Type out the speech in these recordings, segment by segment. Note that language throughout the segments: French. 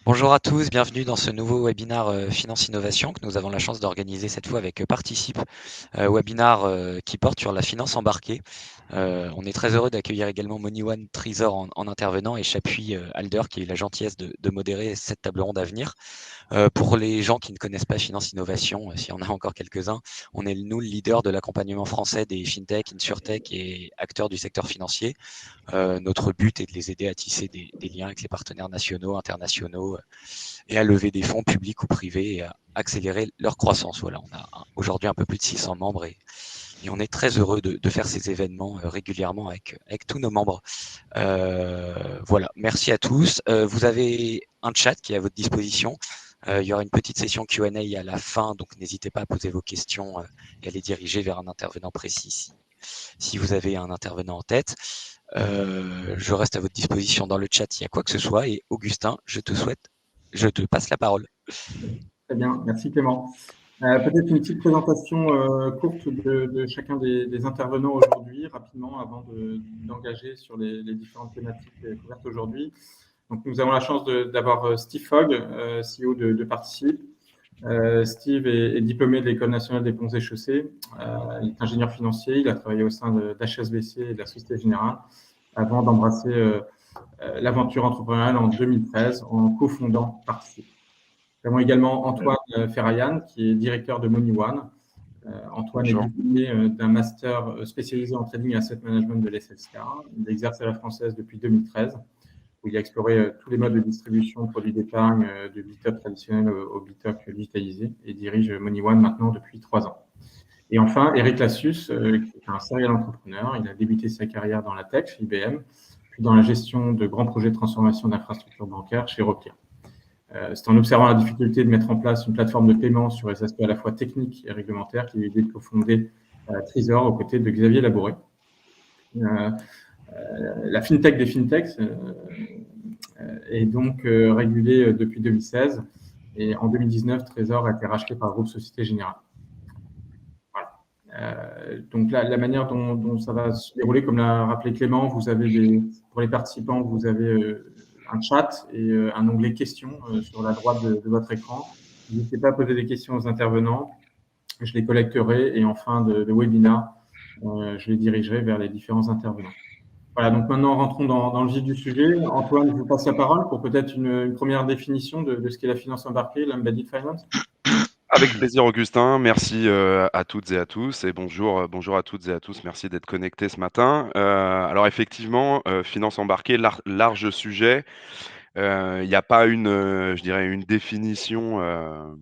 Bonjour à tous, bienvenue dans ce nouveau webinaire Finance Innovation que nous avons la chance d'organiser cette fois avec Participe, webinaire qui porte sur la finance embarquée. On est très heureux d'accueillir également MoneyOne Trésor en intervenant et Chapuis Alder qui a eu la gentillesse de modérer cette table ronde à venir. Pour les gens qui ne connaissent pas Finance Innovation, s'il y en a encore quelques-uns, on est nous le leader de l'accompagnement français des fintech, insurtech et acteurs du secteur financier. Notre but est de les aider à tisser des liens avec les partenaires nationaux, internationaux et à lever des fonds publics ou privés et à accélérer leur croissance. Voilà, on a aujourd'hui un peu plus de 600 membres et on est très heureux de faire ces événements régulièrement avec tous nos membres. Voilà, merci à tous. Vous avez un chat qui est à votre disposition. Il y aura une petite session Q&A à la fin, donc n'hésitez pas à poser vos questions et à les diriger vers un intervenant précis si vous avez un intervenant en tête. Je reste à votre disposition dans le chat s'il y a quoi que ce soit. Et Augustin, je te passe la parole. Très bien, merci Clément. Peut-être une petite présentation courte de chacun des intervenants aujourd'hui, rapidement, avant d'engager sur les différentes thématiques couvertes aujourd'hui. Donc, nous avons la chance d'avoir Steve Fogg, CEO de Participe. Steve est diplômé de l'École nationale des ponts et chaussées. Il est ingénieur financier. Il a travaillé au sein d'HSBC et de la Société Générale avant d'embrasser l'aventure entrepreneuriale en 2013 en cofondant Participe. Nous avons également Antoine Ferrayan, qui est directeur de MoneyOne. Antoine Bonjour. est diplômé d'un master spécialisé en trading et asset management de l'SSK. Il exerce à la française depuis 2013, où il a exploré tous les modes de distribution de produits d'épargne, de BITOP traditionnel au BITOP digitalisé, et dirige MoneyOne maintenant depuis 3 ans. Et enfin, Eric Lassus, qui est un serial entrepreneur. Il a débuté sa carrière dans la tech, chez IBM, puis dans la gestion de grands projets de transformation d'infrastructures bancaires chez Rokia. C'est en observant la difficulté de mettre en place une plateforme de paiement sur les aspects à la fois techniques et réglementaires qu'il a eu l'idée de cofonder Trésor aux côtés de Xavier Labouré. La fintech des fintechs est donc régulée depuis 2016 et en 2019, Trésor a été racheté par le groupe Société Générale. Voilà. Donc la manière dont ça va se dérouler, comme l'a rappelé Clément, vous avez pour les participants, vous avez un chat et un onglet questions sur la droite de votre écran. N'hésitez pas à poser des questions aux intervenants. Je les collecterai et en fin de webinaire, je les dirigerai vers les différents intervenants. Voilà, donc maintenant, rentrons dans le vif du sujet. Antoine, je vous passe la parole pour peut-être une première définition de ce qu'est la finance embarquée, l'embedded finance. Avec plaisir, Augustin. Merci à toutes et à tous. Et bonjour à toutes et à tous. Merci d'être connectés ce matin. Alors effectivement, finance embarquée, large sujet. Il n'y a pas je dirais, une définition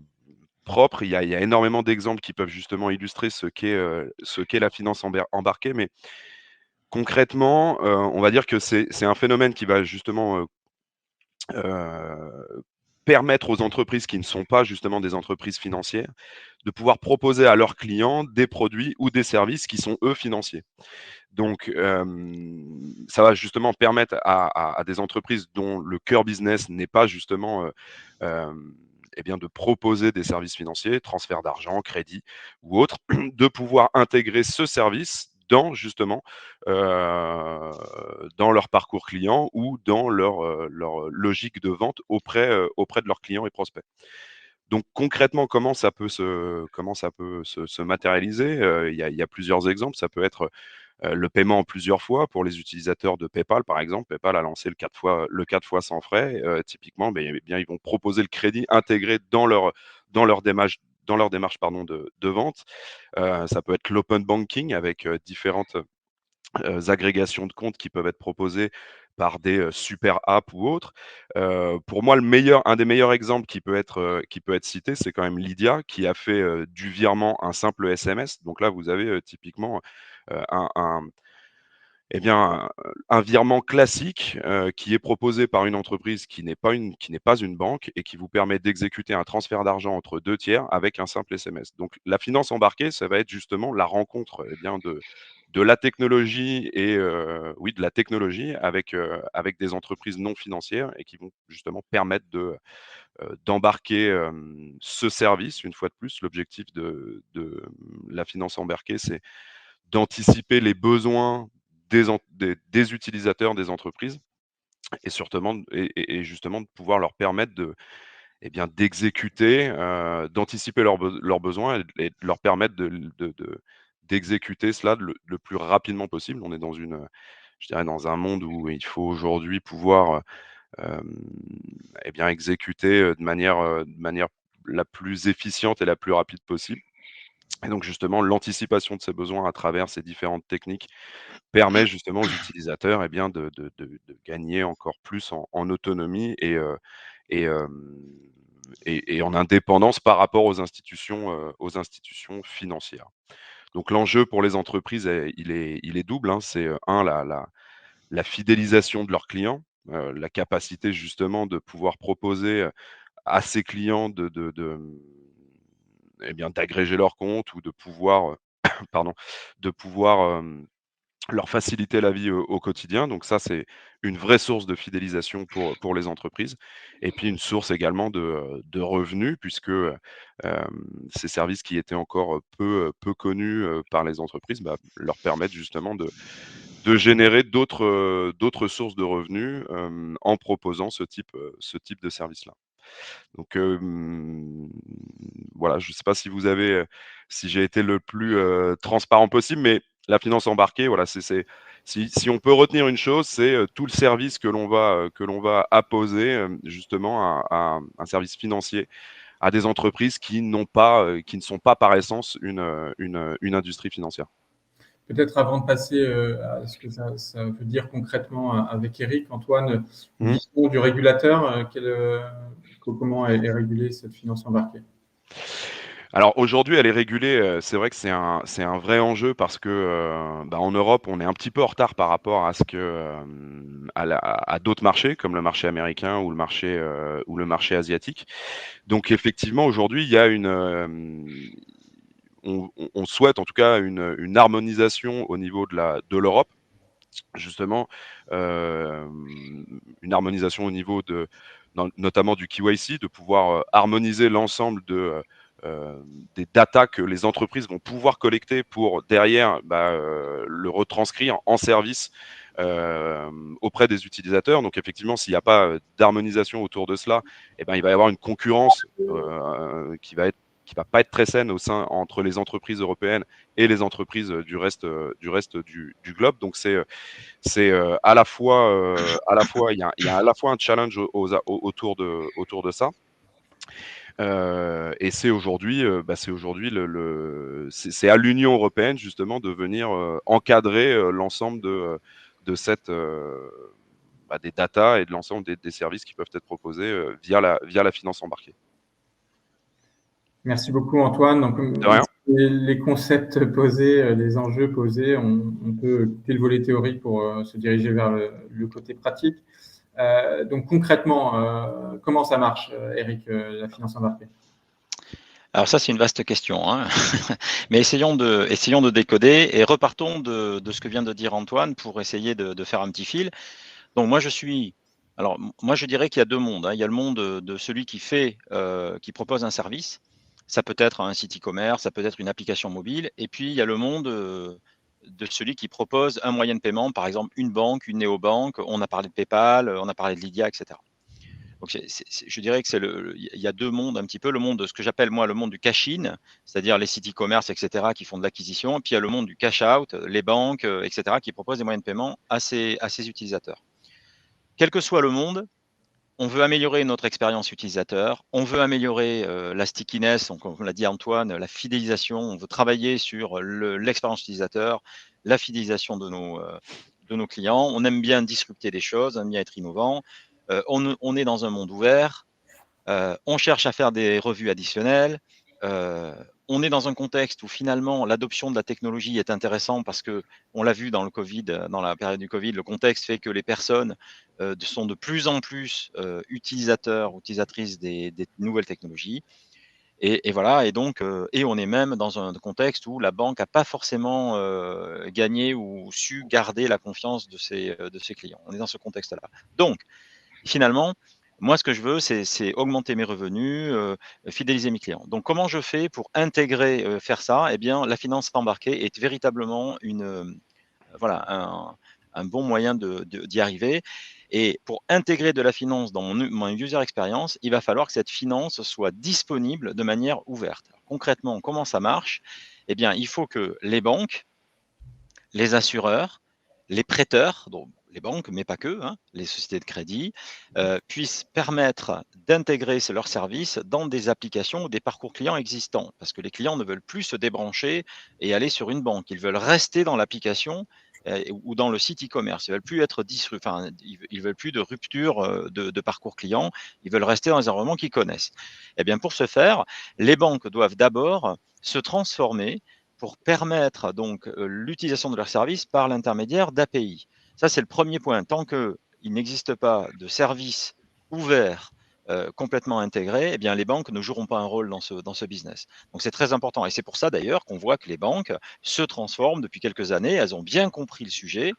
propre. Il y a énormément d'exemples qui peuvent justement illustrer ce qu'est la finance embarquée. Mais concrètement, on va dire que c'est un phénomène qui va justement permettre aux entreprises qui ne sont pas justement des entreprises financières de pouvoir proposer à leurs clients des produits ou des services qui sont eux financiers. Donc, ça va justement permettre à des entreprises dont le cœur business n'est pas justement eh bien, de proposer des services financiers, transfert d'argent, crédit ou autre, de pouvoir intégrer ce service dans justement dans leur parcours client ou dans leur logique de vente auprès de leurs clients et prospects. Donc concrètement, comment ça peut se matérialiser? Il y a plusieurs exemples. Ça peut être le paiement en plusieurs fois pour les utilisateurs de PayPal, par exemple. PayPal a lancé le 4 fois sans frais. Typiquement, eh bien, ils vont proposer le crédit intégré dans leur démarche pardon, de vente. Ça peut être l'open banking avec différentes agrégations de comptes qui peuvent être proposées par des super apps ou autres. Pour moi, un des meilleurs exemples qui peut être cité, c'est quand même Lydia qui a fait du virement un simple SMS. Donc là, vous avez typiquement un eh bien, un virement classique qui est proposé par une entreprise qui n'est pas une banque et qui vous permet d'exécuter un transfert d'argent entre 2 tiers avec un simple SMS. Donc la finance embarquée, ça va être justement la rencontre, eh bien, de la technologie et de la technologie avec des entreprises non financières et qui vont justement permettre d'embarquer ce service. Une fois de plus, l'objectif de la finance embarquée, c'est d'anticiper les besoins des utilisateurs des entreprises et justement de pouvoir leur permettre d'exécuter, d'anticiper leurs besoins et de leur permettre d'exécuter cela le plus rapidement possible. On est je dirais dans un monde où il faut aujourd'hui pouvoir, exécuter, de manière la plus efficiente et la plus rapide possible. Et donc justement, l'anticipation de ces besoins à travers ces différentes techniques permet justement aux utilisateurs, de gagner encore plus en autonomie et hem et en indépendance par rapport aux institutions financières. Donc l'enjeu pour les entreprises il est double, hein. C'est, 1 la fidélisation de leurs clients, la capacité justement de pouvoir proposer, à ces clients d'agréger leurs comptes ou de pouvoir, pardon, de pouvoir, leur faciliter la vie au quotidien. Donc ça, c'est une vraie source de fidélisation pour les entreprises et puis une source également de revenus puisque, ces services qui étaient encore, peu connus, par les entreprises, leur permettent justement de générer d'autres sources de revenus, en proposant ce type de service-là. Donc, voilà, je ne sais pas si j'ai été le plus, transparent possible, mais la finance embarquée, voilà, si on peut retenir une chose, c'est, tout le service que l'on va apposer, justement à un service financier à des entreprises qui ne sont pas par essence une industrie financière. Peut-être avant de passer à ce que ça veut dire concrètement avec Eric, Antoine, une Mmh. vision du régulateur, comment est régulée cette finance embarquée? Alors aujourd'hui, elle est régulée, c'est vrai que c'est un vrai enjeu parce que, en Europe, on est un petit peu en retard par rapport à ce que, à d'autres marchés comme le marché américain ou le marché asiatique. Donc effectivement, aujourd'hui, il y a on souhaite en tout cas une harmonisation au niveau de l'Europe, justement, une harmonisation au niveau notamment du KYC, de pouvoir, harmoniser l'ensemble des datas que les entreprises vont pouvoir collecter pour derrière, le retranscrire en service, auprès des utilisateurs. Donc effectivement, s'il n'y a pas, d'harmonisation autour de cela, il va y avoir une concurrence, qui va pas être très saine entre les entreprises européennes et les entreprises, du globe. Donc il y a à la fois un challenge autour de ça. Et c'est aujourd'hui c'est à l'Union européenne justement de venir, encadrer, l'ensemble des datas et de l'ensemble des services qui peuvent être proposés, via la finance embarquée. Merci beaucoup Antoine. Donc, De rien. les concepts posés, les enjeux posés, on peut quitter le volet théorique pour se diriger vers le côté pratique. Donc concrètement, comment ça marche, Eric, la finance embarquée? Alors ça, c'est une vaste question, hein. Mais essayons de décoder et repartons de ce que vient de dire Antoine pour essayer de faire un petit fil. Donc moi, je dirais qu'il y a 2 mondes, hein. Il y a le monde de celui qui propose un service. Ça peut être un site e-commerce, ça peut être une application mobile. Et puis, il y a le monde de celui qui propose un moyen de paiement, par exemple une banque, une néobanque. On a parlé de PayPal, on a parlé de Lydia, etc. Donc, je dirais que il y a 2 mondes un petit peu. Le monde de ce que j'appelle moi le monde du cash-in, c'est-à-dire les sites e-commerce, etc., qui font de l'acquisition. Et puis il y a le monde du cash-out, les banques, etc., qui proposent des moyens de paiement à ces utilisateurs. Quel que soit le monde, on veut améliorer notre expérience utilisateur, on veut améliorer la stickiness, donc, comme l'a dit Antoine, la fidélisation, on veut travailler sur l'expérience utilisateur, la fidélisation de nos clients. On aime bien disrupter des choses, on aime bien être innovant. On est dans un monde ouvert, on cherche à faire des revues additionnelles. On est dans un contexte où finalement l'adoption de la technologie est intéressante parce que on l'a vu dans le Covid, dans la période du Covid, le contexte fait que les personnes sont de plus en plus utilisateurs ou utilisatrices des nouvelles technologies. Et voilà, et donc, et on est même dans un contexte où la banque n'a pas forcément gagné ou su garder la confiance de ses clients. On est dans ce contexte-là. Donc, finalement, moi, ce que je veux, c'est augmenter mes revenus, fidéliser mes clients. Donc, comment je fais pour intégrer, faire ça? Eh bien, la finance embarquée est véritablement voilà, un bon moyen d'y arriver. Et pour intégrer de la finance dans mon user experience, il va falloir que cette finance soit disponible de manière ouverte. Alors, concrètement, comment ça marche? Eh bien, il faut que les banques, les assureurs, les prêteurs, donc les banques, mais pas que, hein, les sociétés de crédit, puissent permettre d'intégrer leurs services dans des applications ou des parcours clients existants. Parce que les clients ne veulent plus se débrancher et aller sur une banque. Ils veulent rester dans l'application ou dans le site e-commerce. Ils veulent plus être enfin, ils veulent plus de rupture de parcours client. Ils veulent rester dans un environnement qu'ils connaissent. Eh bien, pour ce faire, les banques doivent d'abord se transformer pour permettre donc l'utilisation de leurs services par l'intermédiaire d'API. Ça, c'est le premier point. Tant qu'il n'existe pas de service ouvert complètement intégré, eh bien, les banques ne joueront pas un rôle dans ce business. Donc, c'est très important. Et c'est pour ça, d'ailleurs, qu'on voit que les banques se transforment depuis quelques années. Elles ont bien compris le sujet.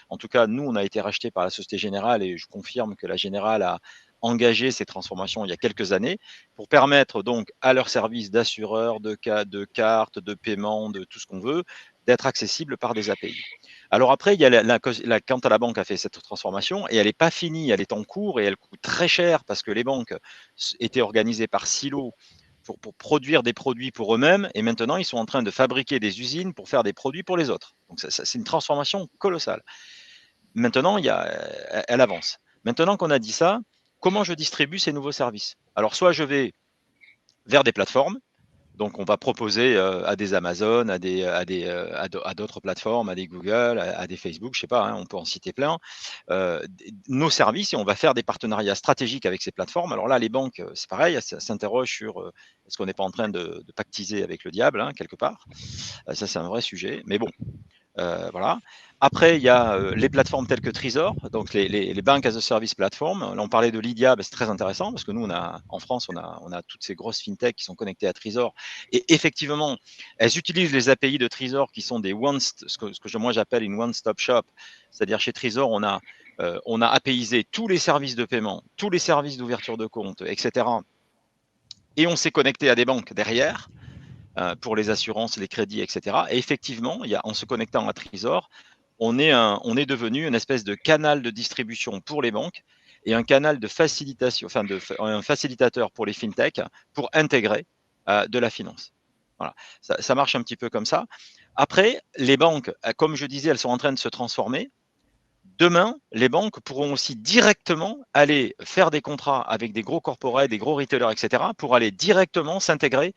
En tout cas, nous, on a été rachetés par la Société Générale et je confirme que la Générale a engagé ces transformations il y a quelques années pour permettre donc à leurs services d'assureurs, de cartes, de paiement, de tout ce qu'on veut, d'être accessibles par des API. Alors après, il y a quand la banque a fait cette transformation et elle n'est pas finie, elle est en cours et elle coûte très cher parce que les banques étaient organisées par silos pour produire des produits pour eux-mêmes et maintenant ils sont en train de fabriquer des usines pour faire des produits pour les autres. Donc c'est une transformation colossale. Maintenant, elle avance. Maintenant qu'on a dit ça, comment je distribue ces nouveaux services? Alors, soit je vais vers des plateformes, donc on va proposer à des Amazon, à d'autres plateformes, à des Google, à des Facebook, je sais pas, hein, on peut en citer plein, nos services et on va faire des partenariats stratégiques avec ces plateformes. Alors là, les banques, c'est pareil, elles s'interrogent sur est-ce qu'on n'est pas en train de pactiser avec le diable, hein, quelque part. Ça, c'est un vrai sujet. Mais bon, voilà. Après, il y a les plateformes telles que Trésor, donc les Bank as a Service platform. Là, on parlait de Lydia, c'est très intéressant parce que nous, en France, on a toutes ces grosses fintechs qui sont connectées à Trésor. Et effectivement, elles utilisent les API de Trésor qui sont ce que moi j'appelle une one-stop shop. C'est-à-dire chez Trésor, on a APIisé tous les services de paiement, tous les services d'ouverture de compte, etc. Et on s'est connecté à des banques derrière pour les assurances, les crédits, etc. Et effectivement, en se connectant à Trésor, on est devenu une espèce de canal de distribution pour les banques et un canal de facilitation, enfin un facilitateur pour les fintechs pour intégrer de la finance. Voilà, ça marche un petit peu comme ça. Après, les banques, comme je disais, elles sont en train de se transformer. Demain, les banques pourront aussi directement aller faire des contrats avec des gros corporates, des gros retailers, etc., pour aller directement s'intégrer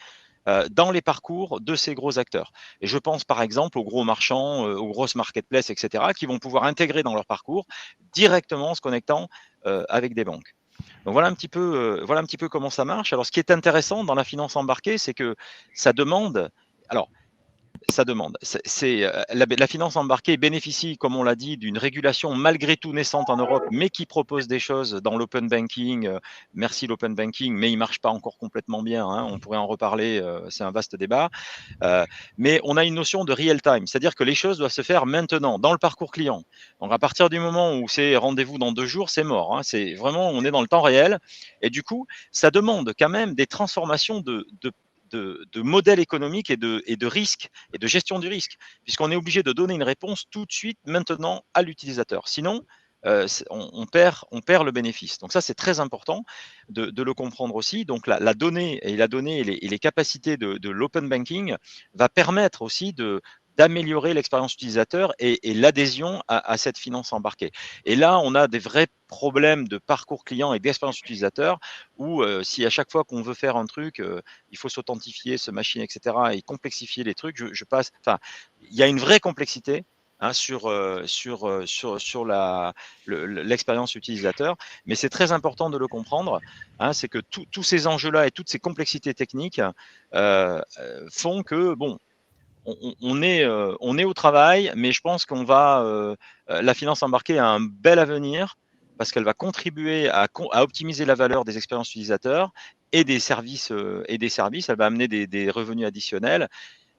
dans les parcours de ces gros acteurs. Et je pense par exemple aux gros marchands, aux grosses marketplaces, etc., qui vont pouvoir intégrer dans leur parcours directement en se connectant avec des banques. Donc voilà un petit peu comment ça marche. Alors ce qui est intéressant dans la finance embarquée, c'est que ça demande. Alors la finance embarquée bénéficie, comme on l'a dit, d'une régulation malgré tout naissante en Europe, mais qui propose des choses dans l'open banking. Merci l'open banking, mais il ne marche pas encore complètement bien. Hein, on pourrait en reparler, c'est un vaste débat. Mais on a une notion de real time, c'est-à-dire que les choses doivent se faire maintenant, dans le parcours client. Donc à partir du moment où c'est rendez-vous dans 2 jours, c'est mort. Hein, c'est vraiment, on est dans le temps réel. Et du coup, ça demande quand même des transformations de modèles économiques et de risques et de gestion du risque, puisqu'on est obligé de donner une réponse tout de suite, maintenant, à l'utilisateur. Sinon, on perd le bénéfice. Donc ça, c'est très important de le comprendre aussi. Donc la donnée et les capacités de l'open banking va permettre aussi d'améliorer l'expérience utilisateur et l'adhésion à cette finance embarquée. Et là, on a des vrais problèmes de parcours client et d'expérience utilisateur où si à chaque fois qu'on veut faire un truc, il faut s'authentifier, se machiner, etc. et complexifier les trucs, il y a une vraie complexité hein, sur l'expérience utilisateur. Mais c'est très important de le comprendre. Hein, c'est que tous ces enjeux-là et toutes ces complexités techniques font que, bon, on est au travail, mais je pense la finance embarquée a un bel avenir parce qu'elle va contribuer à optimiser la valeur des expériences utilisateurs et des services. Elle va amener des revenus additionnels.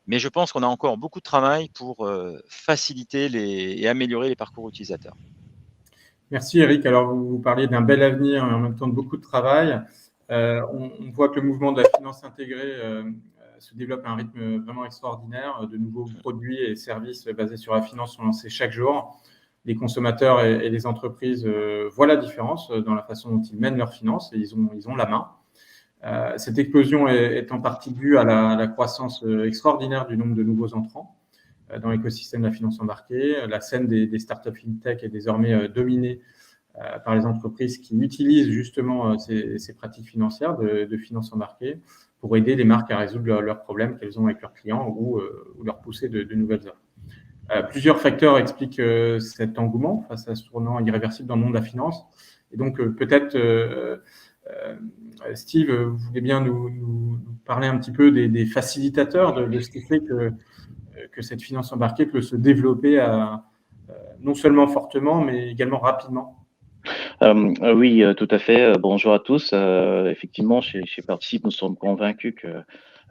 Mais je pense qu'on a encore beaucoup de travail pour faciliter et améliorer les parcours utilisateurs. Merci Eric. Alors vous parliez d'un bel avenir et en même temps de beaucoup de travail. On voit que le mouvement de la finance intégrée se développe à un rythme vraiment extraordinaire. De nouveaux produits et services basés sur la finance sont lancés chaque jour. les consommateurs et les entreprises voient la différence dans la façon dont ils mènent leurs finances et ils ont la main. Cette explosion est en partie due à la croissance extraordinaire du nombre de nouveaux entrants dans l'écosystème de la finance embarquée. La scène des startups fintech est désormais dominée par les entreprises qui utilisent justement ces pratiques financières de finance embarquée pour aider les marques à résoudre leurs problèmes qu'elles ont avec leurs clients ou leur pousser de nouvelles offres. Plusieurs facteurs expliquent cet engouement face à ce tournant irréversible dans le monde de la finance. Et donc, peut-être, Steve, vous voulez bien nous parler un petit peu des facilitateurs de ce qui fait que cette finance embarquée peut se développer non seulement fortement, mais également rapidement. Oui, tout à fait. Bonjour à tous. Effectivement, chez Participe, nous sommes convaincus que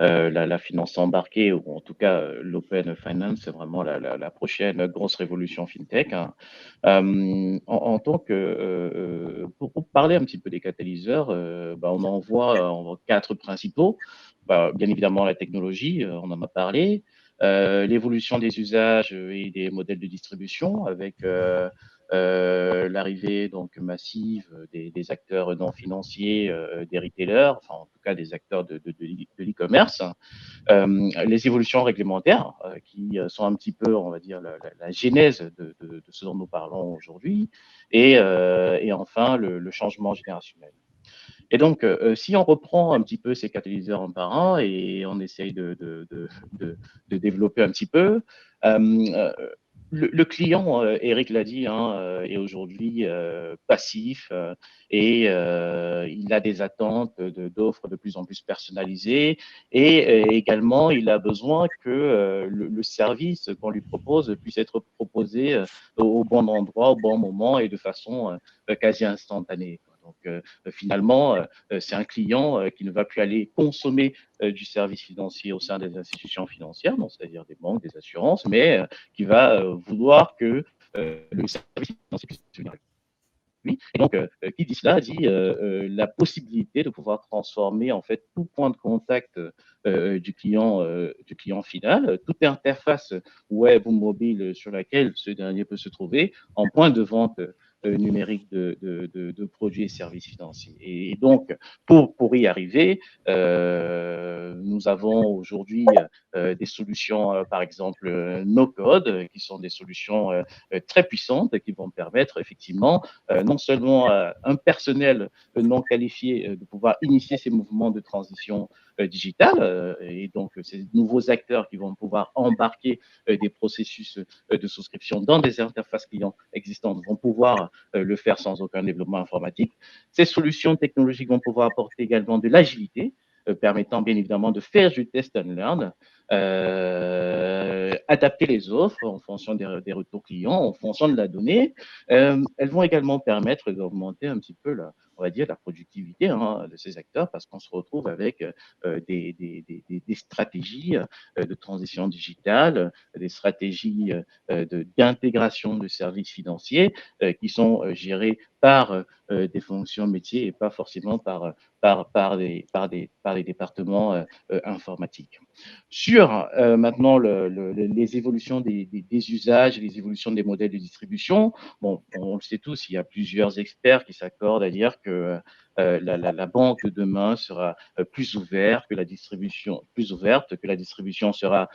la finance embarquée, ou en tout cas l'open finance, c'est vraiment la prochaine grosse révolution fintech, hein. En tant que pour parler un petit peu des catalyseurs, on en voit quatre principaux. Bien évidemment, la technologie, on en a parlé. L'évolution des usages et des modèles de distribution avec l'arrivée donc massive des acteurs non financiers, des retailers, enfin en tout cas des acteurs de l'e-commerce, les évolutions réglementaires qui sont un petit peu, on va dire, la genèse de ce dont nous parlons aujourd'hui, et enfin le changement générationnel. Et donc, si on reprend un petit peu ces catalyseurs un par un et on essaye de développer un petit peu, le client, Eric l'a dit, hein, est aujourd'hui passif et il a des attentes d'offres de plus en plus personnalisées et également il a besoin que le service qu'on lui propose puisse être proposé au bon endroit, au bon moment et de façon quasi instantanée. Donc, finalement, c'est un client qui ne va plus aller consommer du service financier au sein des institutions financières, donc c'est-à-dire des banques, des assurances, mais qui va vouloir que le service financier puisse venir avec lui. Et donc, qui dit cela dit la possibilité de pouvoir transformer en fait tout point de contact du client final, toute interface web ou mobile sur laquelle ce dernier peut se trouver en point de vente numérique de produits et services financiers. Et donc, pour y arriver, nous avons aujourd'hui des solutions, par exemple, no-code, qui sont des solutions très puissantes qui vont permettre effectivement non seulement à un personnel non qualifié de pouvoir initier ces mouvements de transition digitale, et donc ces nouveaux acteurs qui vont pouvoir embarquer des processus de souscription dans des interfaces clients existantes vont pouvoir le faire sans aucun développement informatique. Ces solutions technologiques vont pouvoir apporter également de l'agilité, permettant bien évidemment de faire du test and learn, adapter les offres en fonction des retours clients, en fonction de la donnée. Elles vont également permettre d'augmenter un petit peu on va dire, la productivité de ces acteurs parce qu'on se retrouve avec des stratégies de transition digitale, des stratégies d'intégration de services financiers qui sont gérées par des fonctions métiers et pas forcément par des départements informatiques. Sur maintenant les évolutions des usages, les évolutions des modèles de distribution, bon, on le sait tous, il y a plusieurs experts qui s'accordent à dire que la banque de demain sera plus ouverte, que la distribution sera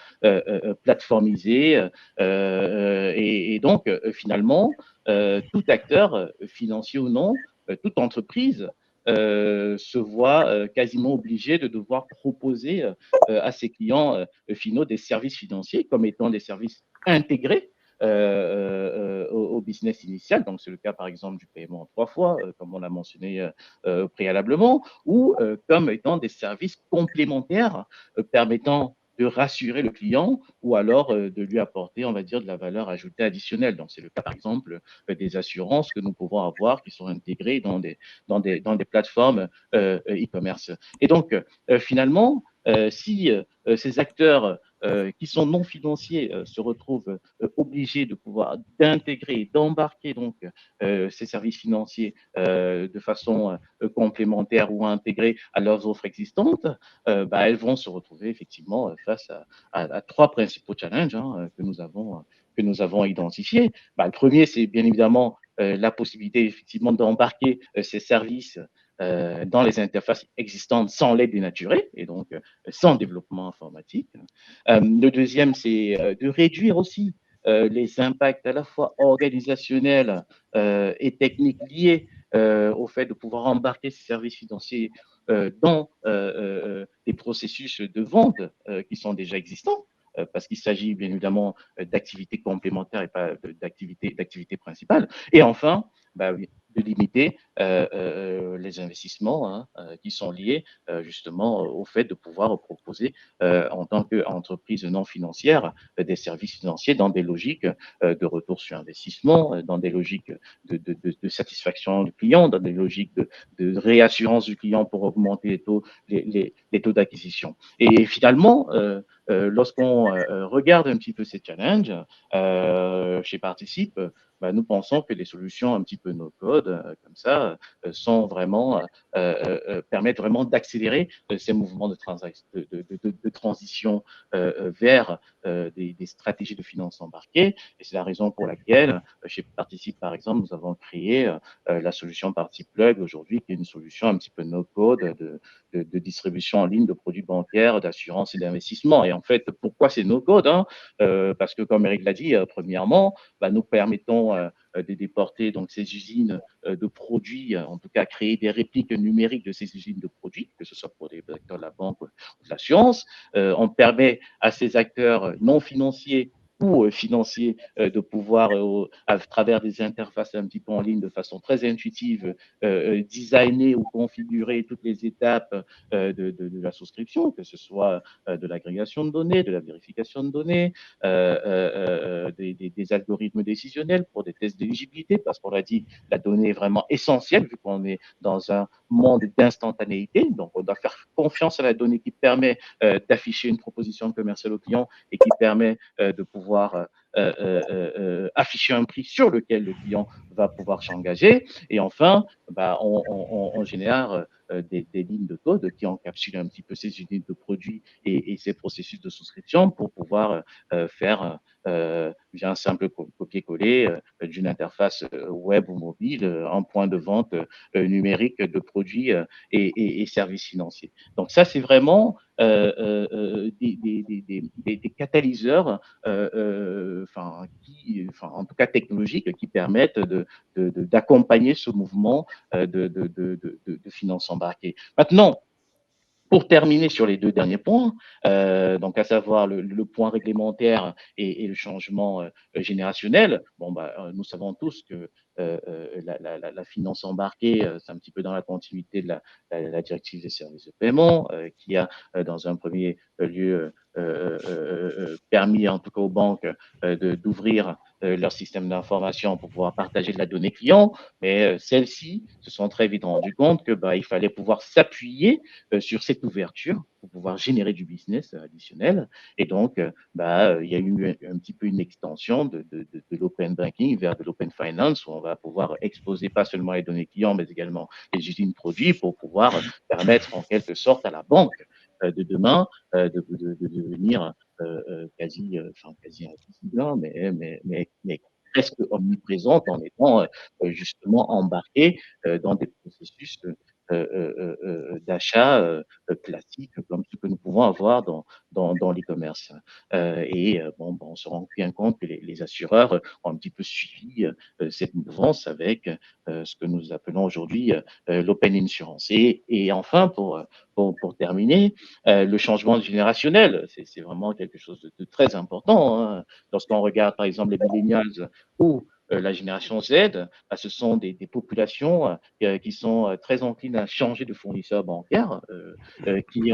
plateformisée, et donc finalement tout acteur financier ou non, toute entreprise se voit quasiment obligé de devoir proposer à ses clients finaux des services financiers comme étant des services intégrés au business initial. Donc, c'est le cas, par exemple, du paiement en 3 fois, comme on l'a mentionné préalablement, ou comme étant des services complémentaires permettant de rassurer le client ou alors de lui apporter, on va dire, de la valeur ajoutée additionnelle. Donc, c'est le cas, par exemple, des assurances que nous pouvons avoir qui sont intégrées dans des plateformes e-commerce. Et donc, finalement, si ces acteurs qui sont non financiers se retrouvent obligés de pouvoir d'intégrer, d'embarquer donc ces services financiers de façon complémentaire ou intégrée à leurs offres existantes, elles vont se retrouver effectivement face à 3 principaux challenges que nous avons que nous avons identifiés. Le premier, c'est bien évidemment la possibilité effectivement d'embarquer ces services dans les interfaces existantes sans les dénaturer et donc sans développement informatique. Le deuxième, c'est de réduire aussi les impacts à la fois organisationnels et techniques liés au fait de pouvoir embarquer ces services financiers dans les processus de vente qui sont déjà existants. Parce qu'il s'agit bien évidemment d'activités complémentaires et pas d'activités principales. Et enfin, oui, de limiter les investissements qui sont liés justement au fait de pouvoir proposer en tant qu'entreprise non financière des services financiers dans des logiques de retour sur investissement, dans des logiques de satisfaction du client, dans des logiques de réassurance du client pour augmenter les taux d'acquisition. Et finalement, lorsqu'on regarde un petit peu ces challenges chez Participe, nous pensons que les solutions un petit peu no-code, comme ça, sont vraiment, permettent vraiment d'accélérer ces mouvements de transition vers des stratégies de finance embarquées. Et c'est la raison pour laquelle, chez Participe, par exemple, nous avons créé la solution PartiPlug aujourd'hui, qui est une solution un petit peu no-code de distribution en ligne de produits bancaires, d'assurance et d'investissement. Et en fait, pourquoi c'est no-code parce que, comme Eric l'a dit, premièrement, nous permettons de déporter donc ces usines de produits, en tout cas créer des répliques numériques de ces usines de produits, que ce soit pour des acteurs de la banque ou de l'assurance. On permet à ces acteurs non financiers ou financiers de pouvoir, à travers des interfaces un petit peu en ligne de façon très intuitive, designer ou configurer toutes les étapes de la souscription, que ce soit de l'agrégation de données, de la vérification de données, des algorithmes décisionnels pour des tests d'éligibilité, parce qu'on l'a dit, la donnée est vraiment essentielle vu qu'on est dans un monde d'instantanéité. Donc, on doit faire confiance à la donnée qui permet d'afficher une proposition commerciale au client et qui permet de pouvoir afficher un prix sur lequel le client va pouvoir s'engager. Et enfin, on génère des lignes de code qui encapsulent un petit peu ces unités de produits et ces processus de souscription pour pouvoir faire via un simple copier-coller d'une interface web ou mobile un point de vente numérique de produits et services financiers. Donc ça, c'est vraiment des catalyseurs, en tout cas technologiques, qui permettent d'accompagner ce mouvement de finances embarquées. Maintenant, pour terminer sur les deux derniers points, donc à savoir le point réglementaire et le changement générationnel, nous savons tous que la finance embarquée, c'est un petit peu dans la continuité de la directive des services de paiement, qui a dans un premier lieu permis en tout cas aux banques d'ouvrir leur système d'information pour pouvoir partager de la donnée client, mais celles-ci se sont très vite rendues compte que il fallait pouvoir s'appuyer sur cette ouverture pour pouvoir générer du business additionnel. Et donc, il y a eu un petit peu une extension de l'open banking vers de l'open finance où on va pouvoir exposer pas seulement les données clients, mais également les usines produits pour pouvoir permettre en quelque sorte à la banque de demain de devenir quasi invisible, mais presque omniprésente en étant justement embarquée dans des processus d'achat classiques comme ce que nous pouvons avoir dans l'e-commerce. On se rend bien compte que les assureurs ont un petit peu suivi cette mouvance avec ce que nous appelons aujourd'hui l'open insurance. Et enfin, pour terminer, le changement générationnel, c'est vraiment quelque chose de très important. Hein. Lorsqu'on regarde par exemple les millennials ou la génération Z, ce sont des populations qui sont très enclines à changer de fournisseur bancaire, qui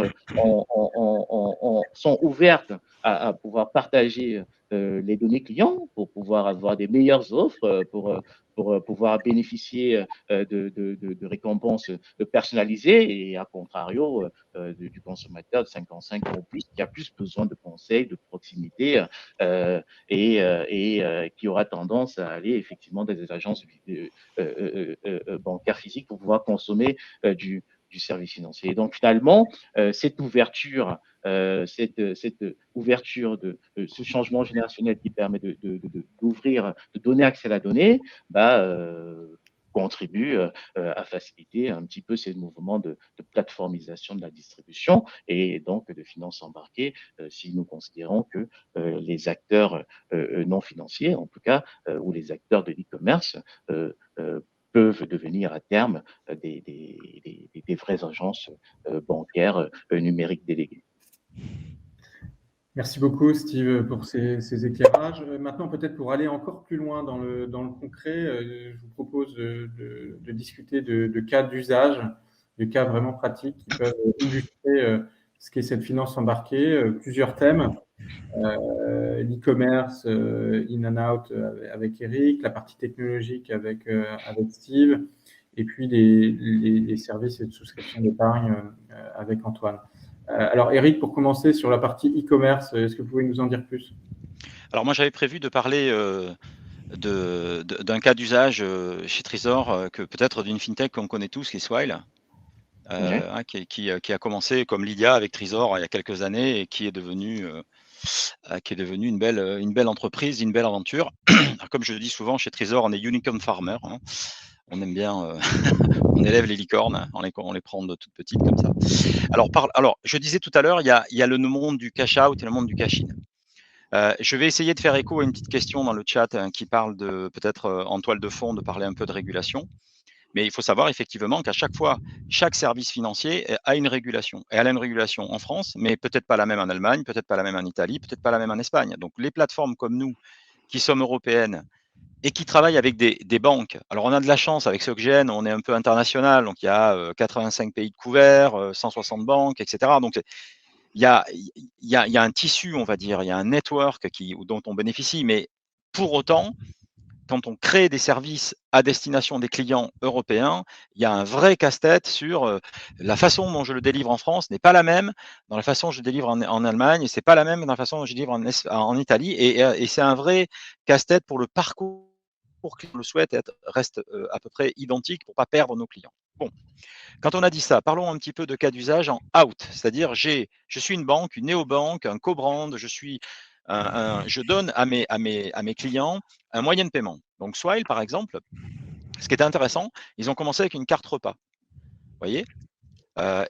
sont ouvertes à pouvoir partager les données clients pour pouvoir avoir des meilleures offres, pour pouvoir bénéficier de récompenses personnalisées et à contrario du consommateur de 55 ans ou plus qui a plus besoin de conseils, de proximité et qui aura tendance à aller effectivement dans des agences bancaires physiques pour pouvoir consommer du service financier. Et donc finalement, cette ouverture de ce changement générationnel qui permet d'ouvrir, de donner accès à la donnée, contribue à faciliter un petit peu ces mouvements de plateformisation de la distribution et donc de finances embarquées, si nous considérons que les acteurs non financiers, en tout cas, ou les acteurs de l'e-commerce, peuvent devenir à terme des vraies agences bancaires numériques déléguées. Merci beaucoup, Steve, pour ces éclairages. Maintenant, peut-être pour aller encore plus loin dans le concret, je vous propose de discuter de cas d'usage, de cas vraiment pratiques qui peuvent illustrer ce qu'est cette finance embarquée. Plusieurs thèmes, l'e-commerce, in and out avec Eric, la partie technologique avec Steve, et puis les services et de souscription d'épargne avec Antoine. Alors, Eric, pour commencer sur la partie e-commerce, est-ce que vous pouvez nous en dire plus? Alors moi, j'avais prévu de parler d'un cas d'usage chez Trésor, que peut-être d'une fintech qu'on connaît tous, qui est Swile, qui a commencé comme Lydia avec Trésor il y a quelques années et qui est devenue une belle entreprise, une belle aventure. Alors, comme je le dis souvent, chez Trésor, on est unicorn farmer. On aime bien, on élève les licornes, on les prend de toutes petites comme ça. Alors, je disais tout à l'heure, il y a le monde du cash out et le monde du cash in. Je vais essayer de faire écho à une petite question dans le chat qui parle de, peut-être en toile de fond, de parler un peu de régulation. Mais il faut savoir effectivement qu'à chaque fois, chaque service financier a une régulation. Et elle a une régulation en France, mais peut-être pas la même en Allemagne, peut-être pas la même en Italie, peut-être pas la même en Espagne. Donc les plateformes comme nous, qui sommes européennes, et qui travaillent avec des banques. Alors, on a de la chance avec SocGen, on est un peu international, donc il y a 85 pays de couverts, 160 banques, etc. Donc, il y a un tissu, on va dire, il y a un network dont on bénéficie, mais pour autant, quand on crée des services à destination des clients européens, il y a un vrai casse-tête sur la façon dont je le délivre en France n'est pas la même dans la façon dont je le délivre en Allemagne, et c'est pas la même dans la façon dont je délivre en Italie, et c'est un vrai casse-tête pour le parcours que le souhaite reste à peu près identique pour pas perdre nos clients. Bon, quand on a dit ça, parlons un petit peu de cas d'usage en out, c'est-à-dire je suis une banque, une néobanque, un co-brand, je donne à mes clients un moyen de paiement. Donc Swile, par exemple, ce qui était intéressant, ils ont commencé avec une carte repas, vous voyez,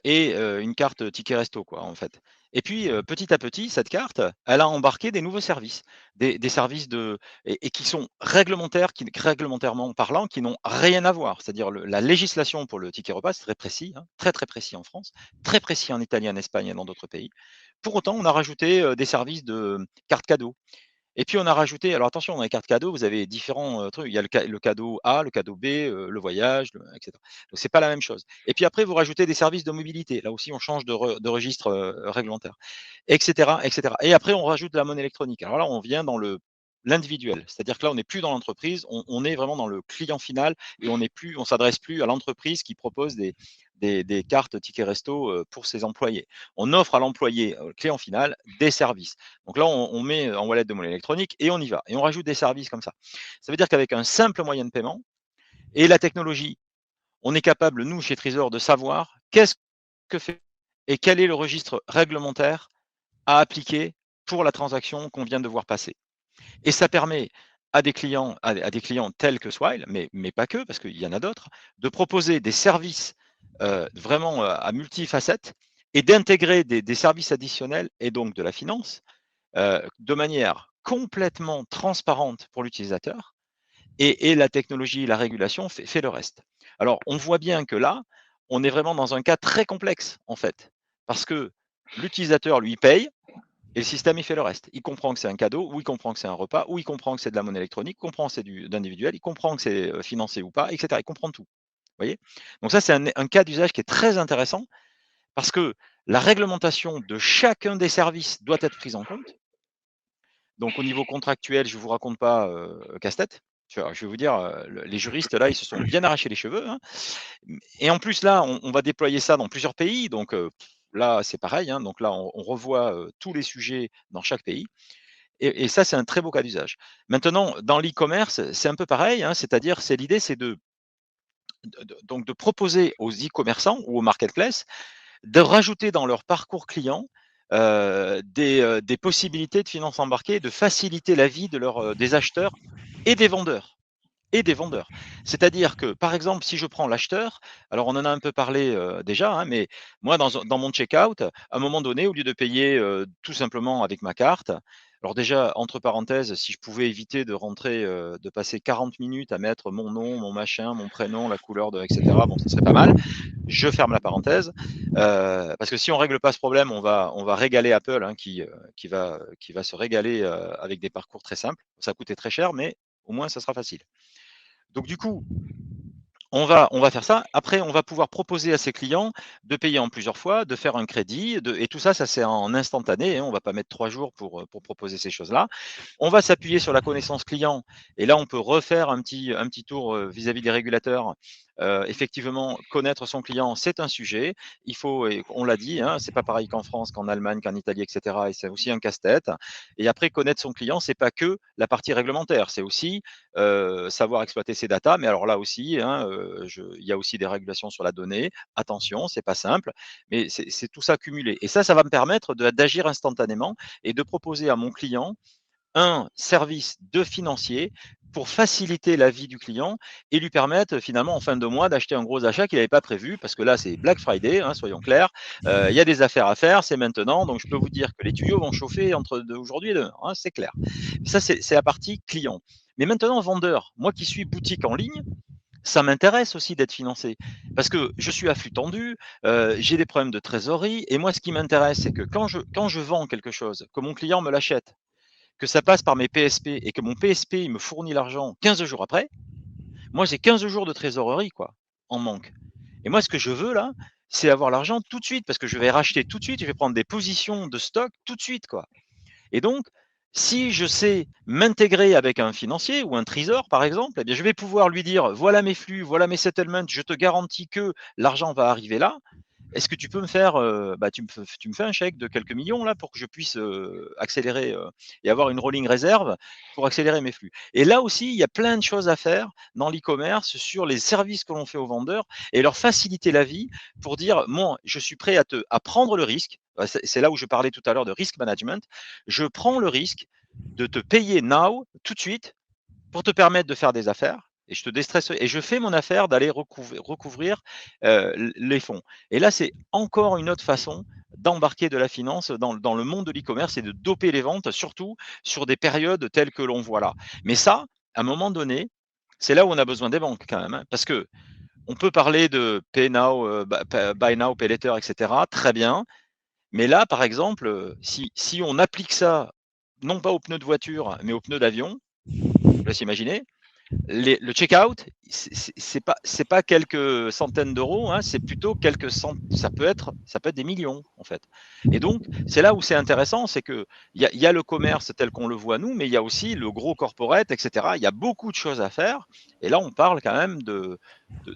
et une carte ticket resto, quoi, en fait. Et puis, petit à petit, cette carte, elle a embarqué des nouveaux services, des services et qui sont réglementairement parlant, qui n'ont rien à voir. C'est-à-dire la législation pour le ticket repas, c'est très précis, hein, très, très précis en France, très précis en Italie, en Espagne et dans d'autres pays. Pour autant, on a rajouté des services de carte cadeau. Et puis on a rajouté, alors attention, dans les cartes cadeaux, vous avez différents trucs. Il y a le cadeau A, le cadeau B, le voyage, etc. Donc c'est pas la même chose. Et puis après, vous rajoutez des services de mobilité. Là aussi, on change de registre réglementaire, etc., etc. Et après, on rajoute la monnaie électronique. Alors là, on vient dans l'individuel, c'est-à-dire que là, on n'est plus dans l'entreprise, on est vraiment dans le client final et on s'adresse plus à l'entreprise qui propose des cartes tickets resto pour ses employés. On offre à l'employé, client final, des services. Donc là, on met en wallet de monnaie électronique et on y va. Et on rajoute des services comme ça. Ça veut dire qu'avec un simple moyen de paiement et la technologie, on est capable, nous, chez Trésor, de savoir qu'est-ce que fait et quel est le registre réglementaire à appliquer pour la transaction qu'on vient de voir passer. Et ça permet à des clients tels que Swile, mais pas que, parce qu'il y en a d'autres, de proposer des services vraiment à multifacettes et d'intégrer des services additionnels et donc de la finance de manière complètement transparente pour l'utilisateur, et la technologie, la régulation fait le reste. Alors, on voit bien que là, on est vraiment dans un cas très complexe, en fait, parce que l'utilisateur, lui, paye, et le système, il fait le reste. Il comprend que c'est un cadeau, ou il comprend que c'est un repas, ou il comprend que c'est de la monnaie électronique, il comprend que c'est d'individuel, il comprend que c'est financé ou pas, etc. Il comprend tout. Vous voyez? Donc ça, c'est un cas d'usage qui est très intéressant, parce que la réglementation de chacun des services doit être prise en compte. Donc au niveau contractuel, je ne vous raconte pas casse-tête. Je vais vous dire, les juristes, là, ils se sont bien arrachés les cheveux, hein. Et en plus, là, on va déployer ça dans plusieurs pays. Donc là, c'est pareil, hein. Donc là, on revoit tous les sujets dans chaque pays. Et ça, c'est un très beau cas d'usage. Maintenant, dans l'e-commerce, c'est un peu pareil, hein. C'est-à-dire, l'idée, c'est de donc de proposer aux e-commerçants ou aux marketplaces de rajouter dans leur parcours client des possibilités de finance embarquée, de faciliter la vie des acheteurs et des vendeurs. C'est-à-dire que, par exemple, si je prends l'acheteur, alors on en a un peu parlé déjà, hein, mais moi, dans mon checkout, à un moment donné, au lieu de payer tout simplement avec ma carte, alors déjà, entre parenthèses, si je pouvais éviter de rentrer, de passer 40 minutes à mettre mon nom, mon machin, mon prénom, la couleur, etc., bon, ça serait pas mal. Je ferme la parenthèse, parce que si on règle pas ce problème, on va régaler Apple, hein, qui va se régaler avec des parcours très simples. Ça coûtait très cher, mais au moins, ça sera facile. Donc du coup, on va faire ça. Après, on va pouvoir proposer à ses clients de payer en plusieurs fois, de faire un crédit, et tout ça, ça c'est en instantané, hein. On ne va pas mettre 3 jours pour proposer ces choses-là. On va s'appuyer sur la connaissance client, et là, on peut refaire un petit tour vis-à-vis des régulateurs. Effectivement, connaître son client, c'est un sujet. Il faut, et on l'a dit, hein, c'est pas pareil qu'en France, qu'en Allemagne, qu'en Italie, etc. Et c'est aussi un casse-tête. Et après, connaître son client, c'est pas que la partie réglementaire, c'est aussi savoir exploiter ses datas. Mais alors là aussi, hein, il y a aussi des régulations sur la donnée. Attention, c'est pas simple, mais c'est tout ça cumulé. Et ça va me permettre d'agir instantanément et de proposer à mon client un service de financier pour faciliter la vie du client et lui permettre finalement en fin de mois d'acheter un gros achat qu'il n'avait pas prévu, parce que là c'est Black Friday, hein, soyons clairs, il y a des affaires à faire, c'est maintenant, donc je peux vous dire que les tuyaux vont chauffer entre aujourd'hui et demain, hein, c'est clair. Ça c'est la partie client. Mais maintenant vendeur, moi qui suis boutique en ligne, ça m'intéresse aussi d'être financé parce que je suis à flux tendu, j'ai des problèmes de trésorerie, et moi ce qui m'intéresse c'est que quand je vends quelque chose, que mon client me l'achète, que ça passe par mes PSP et que mon PSP il me fournit l'argent 15 jours après, moi j'ai 15 jours de trésorerie quoi, en manque. Et moi ce que je veux là, c'est avoir l'argent tout de suite parce que je vais racheter tout de suite, je vais prendre des positions de stock tout de suite quoi. Et donc, si je sais m'intégrer avec un financier ou un trésor, par exemple, eh bien, je vais pouvoir lui dire, voilà mes flux, voilà mes settlements, je te garantis que l'argent va arriver là. Est-ce que tu peux me faire, tu me fais un chèque de quelques millions là pour que je puisse accélérer et avoir une rolling réserve pour accélérer mes flux. Et là aussi, il y a plein de choses à faire dans l'e-commerce sur les services que l'on fait aux vendeurs et leur faciliter la vie pour dire, moi, je suis prêt à prendre le risque. C'est là où je parlais tout à l'heure de risk management. Je prends le risque de te payer now, tout de suite, pour te permettre de faire des affaires, et je te déstresse et je fais mon affaire d'aller recouvrir les fonds. Et là, c'est encore une autre façon d'embarquer de la finance dans le monde de l'e-commerce et de doper les ventes, surtout sur des périodes telles que l'on voit là. Mais ça, à un moment donné, c'est là où on a besoin des banques quand même, hein, parce que on peut parler de pay now, buy now, pay later, etc. Très bien. Mais là, par exemple, si on applique ça, non pas aux pneus de voiture, mais aux pneus d'avion, je vous laisse imaginer, le checkout, c'est pas quelques centaines d'euros, hein, c'est plutôt ça peut être des millions en fait. Et donc c'est là où c'est intéressant, c'est que il y a le commerce tel qu'on le voit nous, mais il y a aussi le gros corporate, etc. Il y a beaucoup de choses à faire. Et là on parle quand même de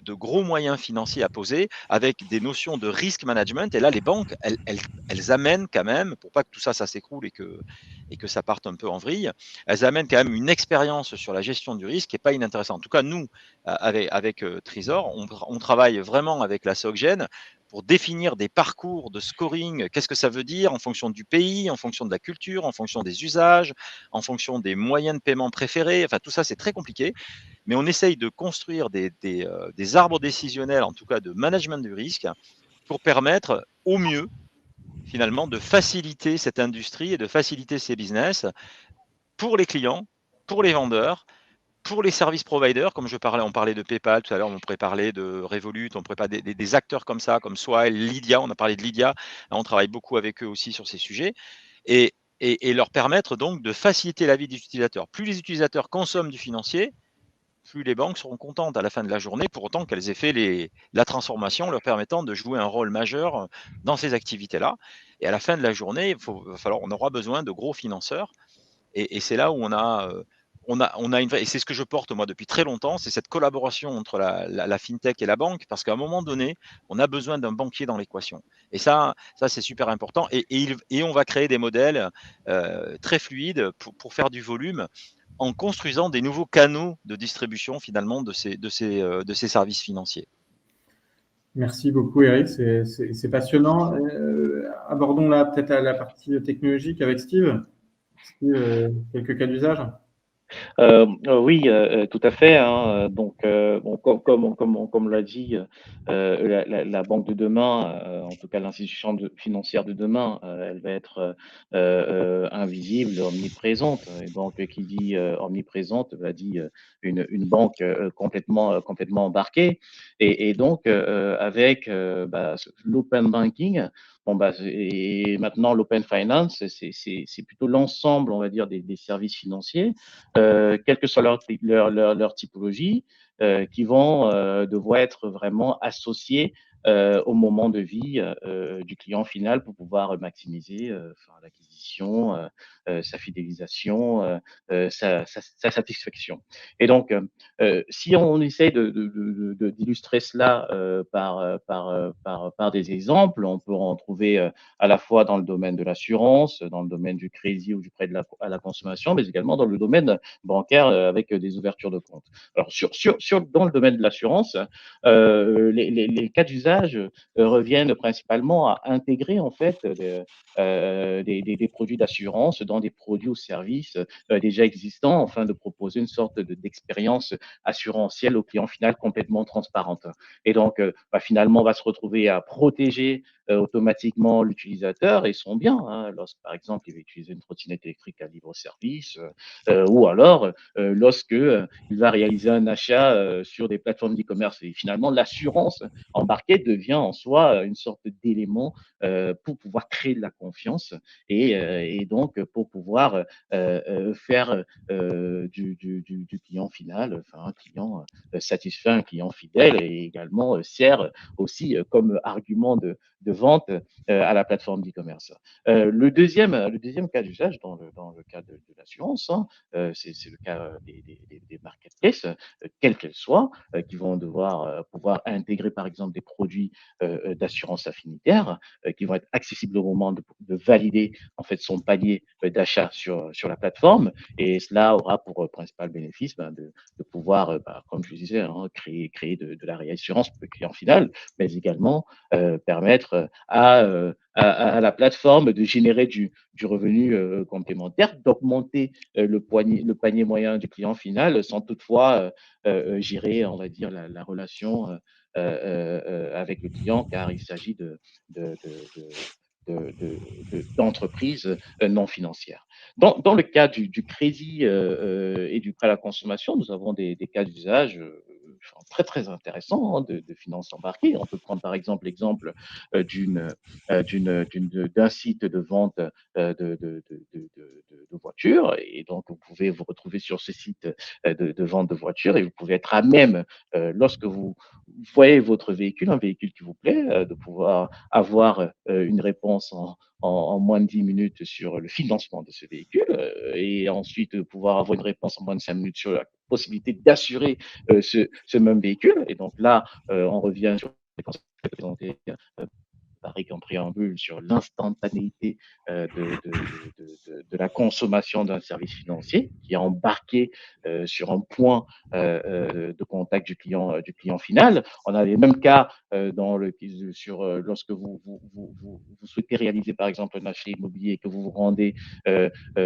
gros moyens financiers à poser avec des notions de risk management. Et là les banques, elles amènent quand même, pour pas que tout ça s'écroule et que ça parte un peu en vrille, elles amènent quand même une expérience sur la gestion du risque qui n'est pas inintéressante. En tout cas, nous, avec Trésor, on travaille vraiment avec la SocGen pour définir des parcours de scoring. Qu'est-ce que ça veut dire en fonction du pays, en fonction de la culture, en fonction des usages, en fonction des moyens de paiement préférés. Enfin, tout ça, c'est très compliqué. Mais on essaye de construire des arbres décisionnels, en tout cas de management du risque, pour permettre au mieux finalement de faciliter cette industrie et de faciliter ces business pour les clients, pour les vendeurs, pour les services providers, comme on parlait de PayPal tout à l'heure, on pourrait parler de Revolut, on pourrait parler des acteurs comme ça, comme Swile, Lydia, on a parlé de Lydia, on travaille beaucoup avec eux aussi sur ces sujets, et leur permettre donc de faciliter la vie des utilisateurs. Plus les utilisateurs consomment du financier, plus les banques seront contentes à la fin de la journée, pour autant qu'elles aient fait la transformation leur permettant de jouer un rôle majeur dans ces activités-là. Et à la fin de la journée, on aura besoin de gros financeurs. Et c'est là où on a une vraie, et c'est ce que je porte moi depuis très longtemps, c'est cette collaboration entre la fintech et la banque, parce qu'à un moment donné, on a besoin d'un banquier dans l'équation. Et ça c'est super important. Et on va créer des modèles très fluides pour faire du volume, en construisant des nouveaux canaux de distribution finalement de ces services financiers. Merci beaucoup, Eric. C'est passionnant. Abordons là peut-être la partie technologique avec Steve. Steve, quelques cas d'usage. Oui, tout à fait, hein. Donc, bon, comme on l'a dit, la banque de demain, en tout cas l'institution financière de demain, elle va être invisible, omniprésente. Et donc, qui dit omniprésente, va dire une banque complètement embarquée. Et donc, avec l'open banking, bon, et maintenant l'open finance, c'est plutôt l'ensemble, on va dire, des services financiers quelle que soit leur typologie, qui vont devoir être vraiment associés au moment de vie du client final pour pouvoir maximiser l'acquisition, sa fidélisation, sa satisfaction. Et donc, si on essaie d'illustrer cela par des exemples, on peut en trouver à la fois dans le domaine de l'assurance, dans le domaine du crédit ou du prêt à la consommation, mais également dans le domaine bancaire avec des ouvertures de compte. Alors, dans le domaine de l'assurance, les cas d'usage reviennent principalement à intégrer en fait des produits d'assurance dans des produits ou services déjà existants afin de proposer une sorte d'expérience assurantielle au client final complètement transparente. Et donc, finalement, on va se retrouver à protéger automatiquement l'utilisateur et son bien. Hein, lorsque, par exemple, il va utiliser une trottinette électrique à libre service, ou alors lorsque il va réaliser un achat sur des plateformes d'e-commerce. Et finalement, l'assurance embarquée devient en soi une sorte d'élément pour pouvoir créer de la confiance et donc pour pouvoir faire du client final, enfin un client satisfait, un client fidèle et également sert aussi comme argument de vente à la plateforme d'e-commerce. Le deuxième cas d'usage dans le cas de l'assurance, hein, c'est le cas des marketplaces, quelles qu'elles soient, qui vont devoir pouvoir intégrer par exemple des produits d'assurance affinitaire qui vont être accessibles au moment de valider en fait son panier d'achat sur la plateforme et cela aura pour principal bénéfice de pouvoir, comme je disais, hein, créer de la réassurance pour le client final, mais également permettre à la plateforme de générer du revenu complémentaire, d'augmenter le panier moyen du client final sans toutefois gérer, on va dire, la relation avec le client, car il s'agit d'entreprises non financières. Dans le cas du crédit et du prêt à la consommation, nous avons des cas d'usage très très intéressants hein, de finances embarquées. On peut prendre par exemple l'exemple d'un site de vente de voitures et donc vous pouvez vous retrouver sur ce site de vente de voitures et vous pouvez être à même lorsque vous voyez votre véhicule, un véhicule qui vous plaît, de pouvoir avoir une réponse en moins de 10 minutes sur le financement de ce véhicule et ensuite pouvoir avoir une réponse en moins de 5 minutes sur la possibilité d'assurer ce même véhicule. Et donc là, on revient sur les concepts présentés Paris en préambule sur l'instantanéité de la consommation d'un service financier qui est embarqué sur un point de contact du client final. On a les mêmes cas lorsque vous souhaitez réaliser par exemple un achat immobilier et que vous vous rendez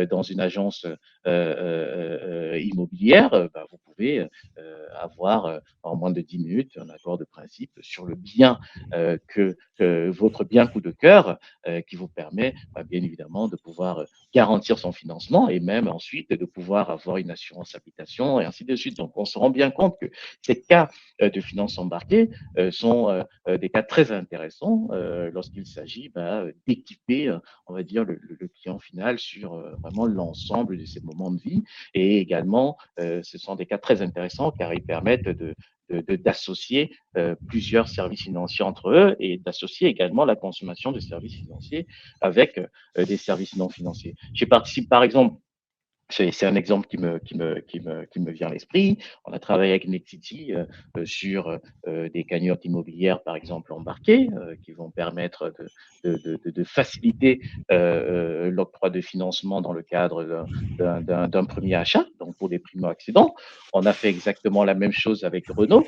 dans une agence immobilière, vous pouvez avoir en moins de 10 minutes un accord de principe sur le bien que votre bien coup de cœur qui vous permet bien évidemment de pouvoir garantir son financement et même ensuite de pouvoir avoir une assurance habitation et ainsi de suite. Donc on se rend bien compte que ces cas de finances embarquées sont des cas très intéressants lorsqu'il s'agit d'équiper, on va dire, le client final sur vraiment l'ensemble de ses moments de vie. Et également, ce sont des cas très intéressants car ils permettent d'associer plusieurs services financiers entre eux et d'associer également la consommation de services financiers avec des services non financiers. J'ai participé par exemple C'est un exemple qui me vient à l'esprit. On a travaillé avec Nexity sur des cagnottes immobilières, par exemple, embarquées, qui vont permettre de faciliter l'octroi de financement dans le cadre d'un premier achat, donc pour les primo-accédants. On a fait exactement la même chose avec Renault,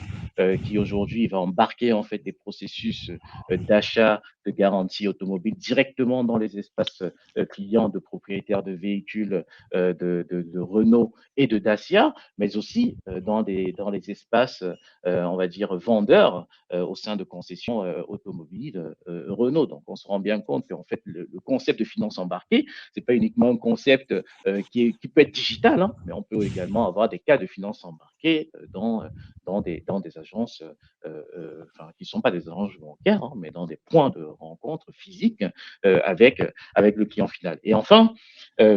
qui aujourd'hui va embarquer en fait des processus d'achat de garantie automobile directement dans les espaces clients de propriétaires de véhicules de Renault et de Dacia, mais aussi dans les espaces, on va dire, vendeurs au sein de concessions automobiles Renault. Donc, on se rend bien compte qu'en fait, le concept de finance embarquée, c'est pas uniquement un concept qui peut être digital, hein, mais on peut également avoir des cas de finance embarquée dans des agences, qui ne sont pas des agences bancaires, hein, mais dans des points de rencontre physiques avec le client final. Et enfin,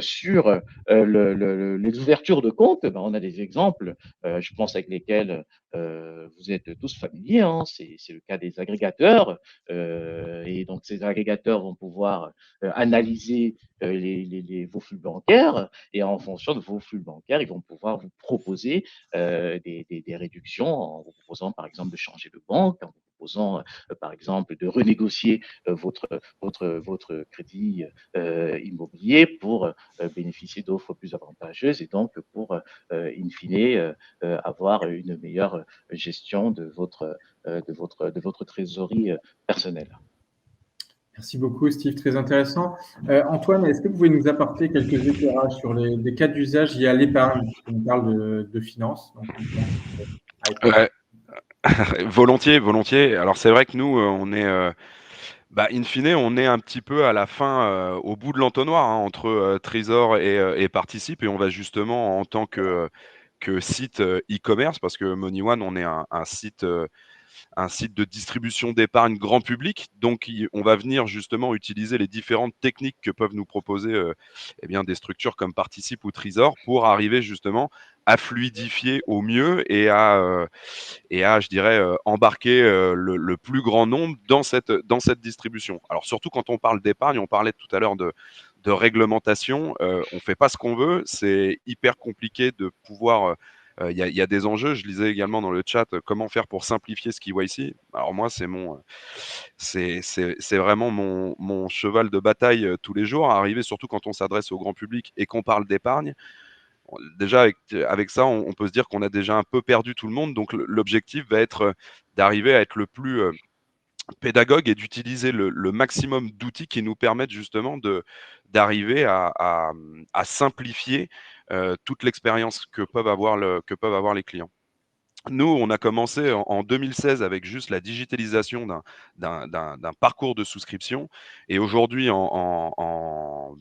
sur les ouvertures de compte, ben, on a des exemples, je pense avec lesquels vous êtes tous familiers, hein, c'est le cas des agrégateurs, et donc ces agrégateurs vont pouvoir analyser vos flux bancaires, et en fonction de vos flux bancaires, ils vont pouvoir vous proposer des réductions en vous proposant par exemple de changer de banque, en vous proposant par exemple de renégocier votre crédit immobilier pour bénéficier d'offres plus avantageuses et donc pour, in fine, avoir une meilleure gestion de votre trésorerie personnelle. Merci beaucoup, Steve. Très intéressant. Antoine, est-ce que vous pouvez nous apporter quelques éclairages sur des cas d'usage liés à l'épargne? On parle de finances. Donc, Ouais. Volontiers, volontiers. Alors c'est vrai que nous, on est, in fine, on est un petit peu à la fin, au bout de l'entonnoir, hein, entre Trésor et Participe, et on va justement en tant que site e-commerce, parce que MoneyOne, on est un site de distribution d'épargne grand public. Donc, on va venir justement utiliser les différentes techniques que peuvent nous proposer des structures comme Participe ou Trésor pour arriver justement à fluidifier au mieux et à je dirais, embarquer le plus grand nombre dans cette distribution. Alors, surtout quand on parle d'épargne, on parlait tout à l'heure de réglementation, on ne fait pas ce qu'on veut, c'est hyper compliqué de pouvoir. Il y a des enjeux. Je lisais également dans le chat comment faire pour simplifier ce KYC. Alors moi, c'est vraiment mon cheval de bataille tous les jours, à arriver, surtout quand on s'adresse au grand public et qu'on parle d'épargne. Déjà, avec ça, on peut se dire qu'on a déjà un peu perdu tout le monde. Donc, l'objectif va être d'arriver à être le plus pédagogue et d'utiliser le maximum d'outils qui nous permettent justement d'arriver à simplifier toute l'expérience que peuvent avoir les clients. Nous, on a commencé en 2016 avec juste la digitalisation d'un parcours de souscription. Et aujourd'hui,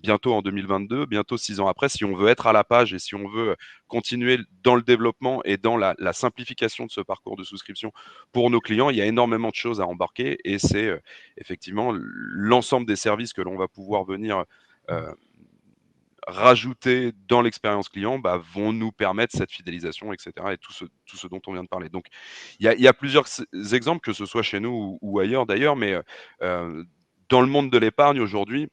bientôt en 2022, bientôt 6 ans après, si on veut être à la page et si on veut continuer dans le développement et dans la simplification de ce parcours de souscription pour nos clients, il y a énormément de choses à embarquer. Et c'est effectivement l'ensemble des services que l'on va pouvoir venir rajouter dans l'expérience client vont nous permettre cette fidélisation, etc. Et tout ce dont on vient de parler. Donc, il y a plusieurs exemples, que ce soit chez nous ou ailleurs d'ailleurs, mais dans le monde de l'épargne aujourd'hui,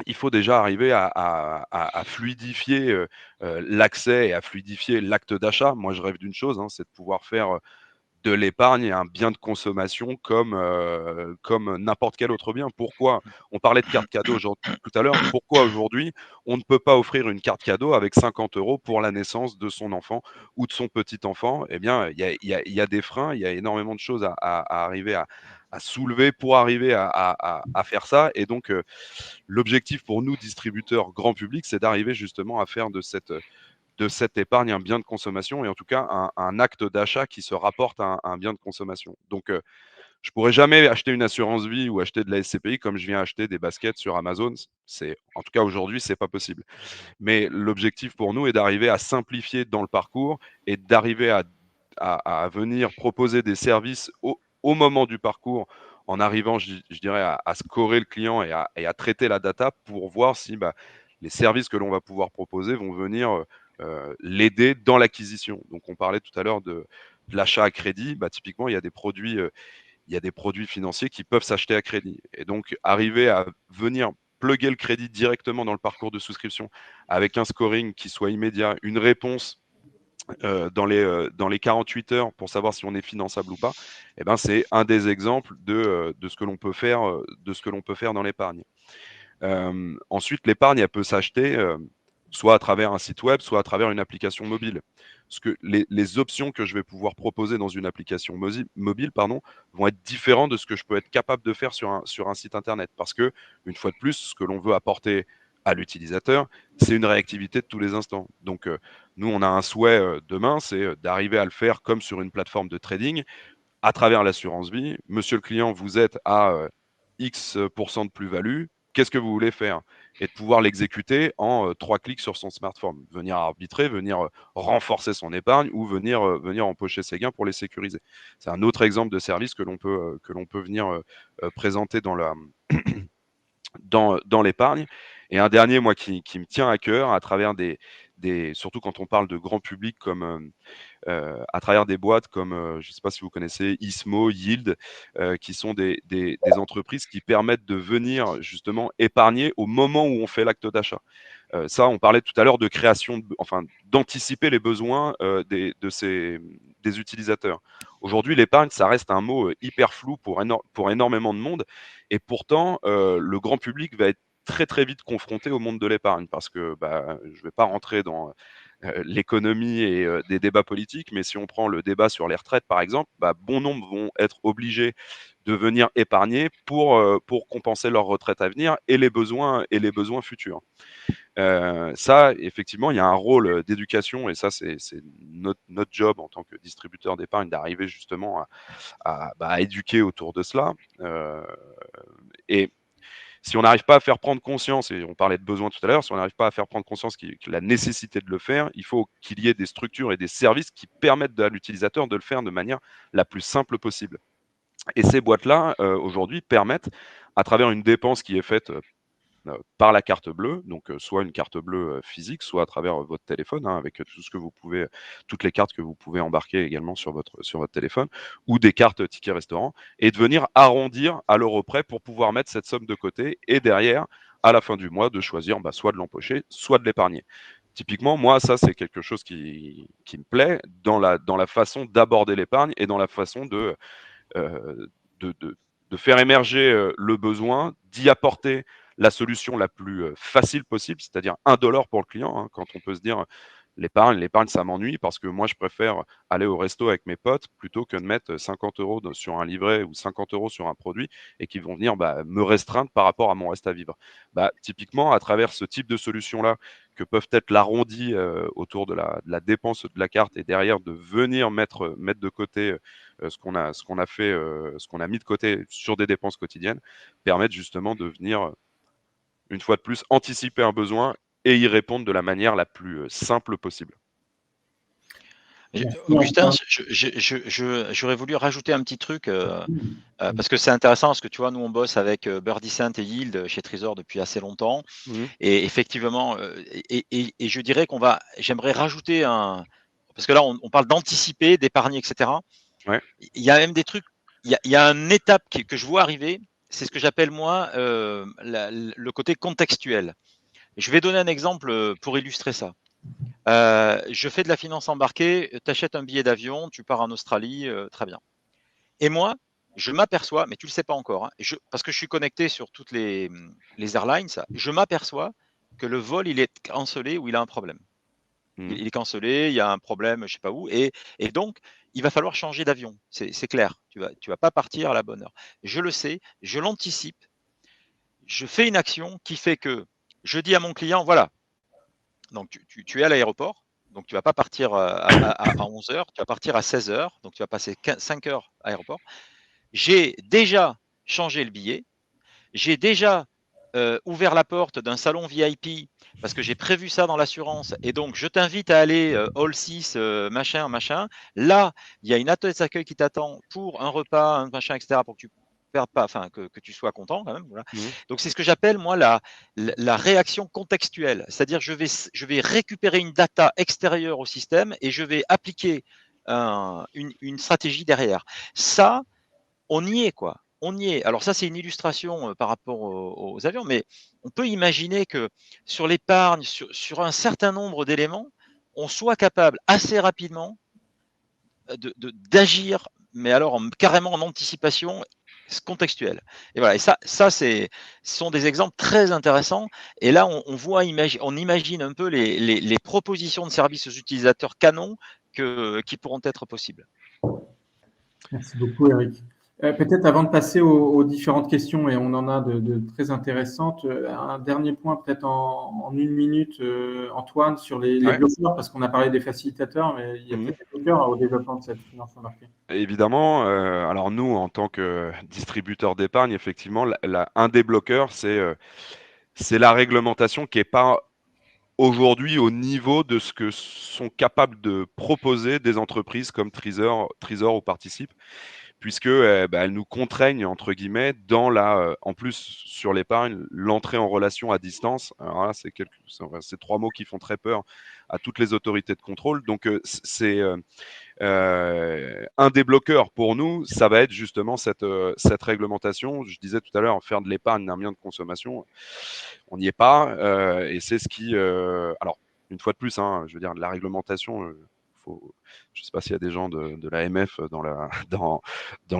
il faut déjà arriver à fluidifier l'accès et à fluidifier l'acte d'achat. Moi, je rêve d'une chose, hein, c'est de pouvoir faire de l'épargne et un bien de consommation comme n'importe quel autre bien. Pourquoi on parlait de carte cadeau tout à l'heure? Pourquoi aujourd'hui on ne peut pas offrir une carte cadeau avec 50 € pour la naissance de son enfant ou de son petit enfant? Eh bien, il y a des freins, il y a énormément de choses à arriver à soulever pour arriver à faire ça. Et donc, l'objectif pour nous, distributeurs grand public, c'est d'arriver justement à faire de cette épargne un bien de consommation, et en tout cas un acte d'achat qui se rapporte à un bien de consommation. Donc, je pourrais jamais acheter une assurance vie ou acheter de la SCPI comme je viens acheter des baskets sur Amazon. En tout cas, aujourd'hui, c'est pas possible. Mais l'objectif pour nous est d'arriver à simplifier dans le parcours et d'arriver à venir proposer des services au moment du parcours, en arrivant, je dirais, à scorer le client et à traiter la data pour voir si les services que l'on va pouvoir proposer vont venir l'aider dans l'acquisition. Donc, on parlait tout à l'heure de l'achat à crédit. Typiquement, il y a des produits financiers qui peuvent s'acheter à crédit. Et donc, arriver à venir plugger le crédit directement dans le parcours de souscription avec un scoring qui soit immédiat, une réponse dans les 48 heures pour savoir si on est finançable ou pas, eh ben, c'est un des exemples de ce que l'on peut faire, dans l'épargne. Ensuite, l'épargne, elle peut s'acheter soit à travers un site web, soit à travers une application mobile. Parce que les options que je vais pouvoir proposer dans une application mobile vont être différentes de ce que je peux être capable de faire sur un site internet. Parce que, une fois de plus, ce que l'on veut apporter à l'utilisateur, c'est une réactivité de tous les instants. Donc, nous, on a un souhait demain, c'est d'arriver à le faire comme sur une plateforme de trading à travers l'assurance vie. Monsieur le client, vous êtes à X% de plus-value. Qu'est-ce que vous voulez faire? Et de pouvoir l'exécuter en 3 clics sur son smartphone. Venir arbitrer, venir renforcer son épargne ou venir empocher ses gains pour les sécuriser. C'est un autre exemple de service que l'on peut venir présenter dans l'épargne. Et un dernier, moi, qui me tient à cœur, à travers surtout quand on parle de grand public, comme à travers des boîtes comme, je ne sais pas si vous connaissez, Ismo, Yield, qui sont des entreprises qui permettent de venir justement épargner au moment où on fait l'acte d'achat. Ça, on parlait tout à l'heure de création, d'anticiper les besoins des utilisateurs. Aujourd'hui, l'épargne, ça reste un mot hyper flou pour énormément de monde, et pourtant, le grand public va être très très vite confronté au monde de l'épargne, parce que je ne vais pas rentrer dans l'économie et des débats politiques, mais si on prend le débat sur les retraites, par exemple, bon nombre vont être obligés de venir épargner pour compenser leur retraite à venir et les besoins futurs. Ça, effectivement, il y a un rôle d'éducation, et ça, c'est notre job en tant que distributeur d'épargne, d'arriver justement à éduquer autour de cela. Et si on n'arrive pas à faire prendre conscience, et on parlait de besoin tout à l'heure, si on n'arrive pas à faire prendre conscience de la nécessité de le faire, il faut qu'il y ait des structures et des services qui permettent à l'utilisateur de le faire de manière la plus simple possible. Et ces boîtes-là, aujourd'hui, permettent, à travers une dépense qui est faite par la carte bleue, donc soit une carte bleue physique, soit à travers votre téléphone, avec tout ce que vous pouvez, toutes les cartes que vous pouvez embarquer également sur votre téléphone, ou des cartes tickets restaurant, et de venir arrondir à l'euro près pour pouvoir mettre cette somme de côté, et derrière, à la fin du mois, de choisir soit de l'empocher, soit de l'épargner. Typiquement, moi, ça, c'est quelque chose qui me plaît dans la façon d'aborder l'épargne et dans la façon de faire émerger le besoin, d'y apporter la solution la plus facile possible, c'est-à-dire indolore pour le client, quand on peut se dire l'épargne, ça m'ennuie parce que moi, je préfère aller au resto avec mes potes plutôt que de mettre 50 € sur un livret ou 50 € sur un produit et qui vont venir me restreindre par rapport à mon reste à vivre. Typiquement, à travers ce type de solution-là, que peuvent être l'arrondi autour de la dépense de la carte, et derrière de venir mettre de côté ce qu'on a mis de côté sur des dépenses quotidiennes, permettent justement de venir, une fois de plus, anticiper un besoin et y répondre de la manière la plus simple possible. Augustin, j'aurais voulu rajouter un petit truc parce que c'est intéressant, parce que tu vois, nous on bosse avec Birdicent et Yield chez Trésor depuis assez longtemps, et effectivement, et je dirais j'aimerais rajouter parce que là on parle d'anticiper, d'épargner, etc. Ouais. Il y a même des trucs, il y a une étape que je vois arriver, c'est ce que j'appelle moi le côté contextuel. Je vais donner un exemple pour illustrer ça. Je fais de la finance embarquée, tu achètes un billet d'avion, tu pars en Australie, très bien. Et moi, je m'aperçois, mais tu ne le sais pas encore, parce que je suis connecté sur toutes les airlines, je m'aperçois que le vol, il est cancellé ou il a un problème. Il est cancellé, il y a un problème, je ne sais pas où, et donc, il va falloir changer d'avion, c'est clair. Tu vas pas partir à la bonne heure. Je le sais, je l'anticipe, je fais une action qui fait que je dis à mon client, voilà, donc tu es à l'aéroport, donc tu ne vas pas partir à 11 h, tu vas partir à 16 h, donc tu vas passer 5 heures à l'aéroport. J'ai déjà changé le billet, j'ai déjà ouvert la porte d'un salon VIP parce que j'ai prévu ça dans l'assurance, et donc je t'invite à aller Hall 6, machin. Là, il y a une atelier d'accueil qui t'attend pour un repas, un machin, etc., pour que tu perdes pas, enfin que tu sois content quand même. Voilà. Donc c'est ce que j'appelle moi la réaction contextuelle, c'est-à-dire je vais récupérer une data extérieure au système et je vais appliquer une stratégie derrière. Ça, on y est, quoi. On y est. Alors ça, c'est une illustration par rapport aux avions, mais on peut imaginer que sur l'épargne, sur un certain nombre d'éléments, on soit capable assez rapidement d'agir, mais alors carrément en anticipation contextuelle. Et voilà. Et ça ce sont des exemples très intéressants. Et là, on imagine un peu les propositions de services aux utilisateurs canons qui pourront être possibles. Merci beaucoup, Eric. Peut-être avant de passer aux différentes questions, et on en a de très intéressantes, un dernier point peut-être en 1 minute, Antoine, sur les bloqueurs, parce qu'on a parlé des facilitateurs, mais il y a peut-être des bloqueurs au développement de cette finance embarquée. Évidemment, alors nous, en tant que distributeur d'épargne, effectivement, un des bloqueurs, c'est la réglementation qui n'est pas aujourd'hui au niveau de ce que sont capables de proposer des entreprises comme Trésor ou Participe, puisque elles nous contraignent, entre guillemets, en plus sur l'épargne, l'entrée en relation à distance. Alors là, c'est 3 mots qui font très peur à toutes les autorités de contrôle. Donc, un des bloqueurs pour nous, ça va être justement cette réglementation. Je disais tout à l'heure, faire de l'épargne d'un bien de consommation, on n'y est pas. Et c'est ce qui... alors, une fois de plus, hein, je veux dire, de la réglementation... je ne sais pas s'il y a des gens de l'AMF dans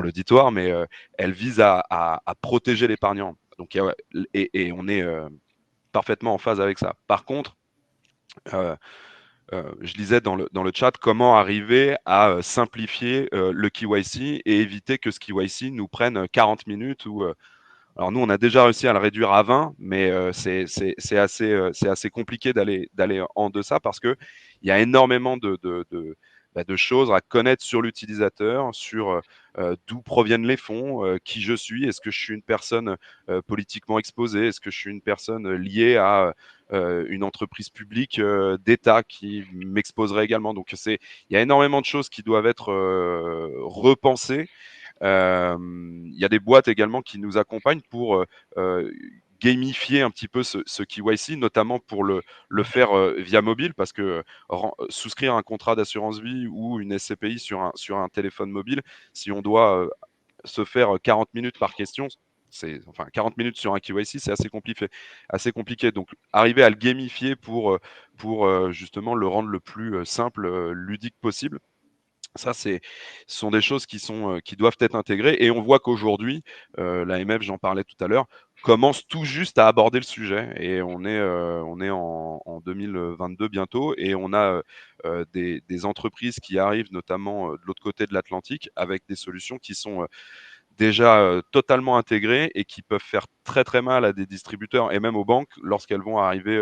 l'auditoire, mais elle vise à protéger l'épargnant. Donc, et on est parfaitement en phase avec ça. Par contre, je lisais dans le chat comment arriver à simplifier le KYC et éviter que ce KYC nous prenne 40 minutes. Alors nous, on a déjà réussi à le réduire à 20, mais c'est assez compliqué d'aller en deçà parce qu'il y a énormément de choses à connaître sur l'utilisateur, sur d'où proviennent les fonds, qui je suis, est-ce que je suis une personne politiquement exposée, est-ce que je suis une personne liée à une entreprise publique d'État qui m'exposerait également. Donc il y a énormément de choses qui doivent être repensées. Il y a des boîtes également qui nous accompagnent pour gamifier un petit peu ce KYC, notamment pour le faire via mobile, parce que souscrire un contrat d'assurance vie ou une SCPI sur un téléphone mobile, si on doit se faire 40 minutes par question, 40 minutes sur un KYC, c'est assez compliqué. Donc, arriver à le gamifier pour justement le rendre le plus simple, ludique possible. Ça, ce sont des choses qui doivent être intégrées. Et on voit qu'aujourd'hui, l'AMF, j'en parlais tout à l'heure, commence tout juste à aborder le sujet. Et on est en 2022 bientôt. Et on a des entreprises qui arrivent, notamment de l'autre côté de l'Atlantique, avec des solutions qui sont déjà totalement intégrées et qui peuvent faire très très mal à des distributeurs et même aux banques lorsqu'elles vont arriver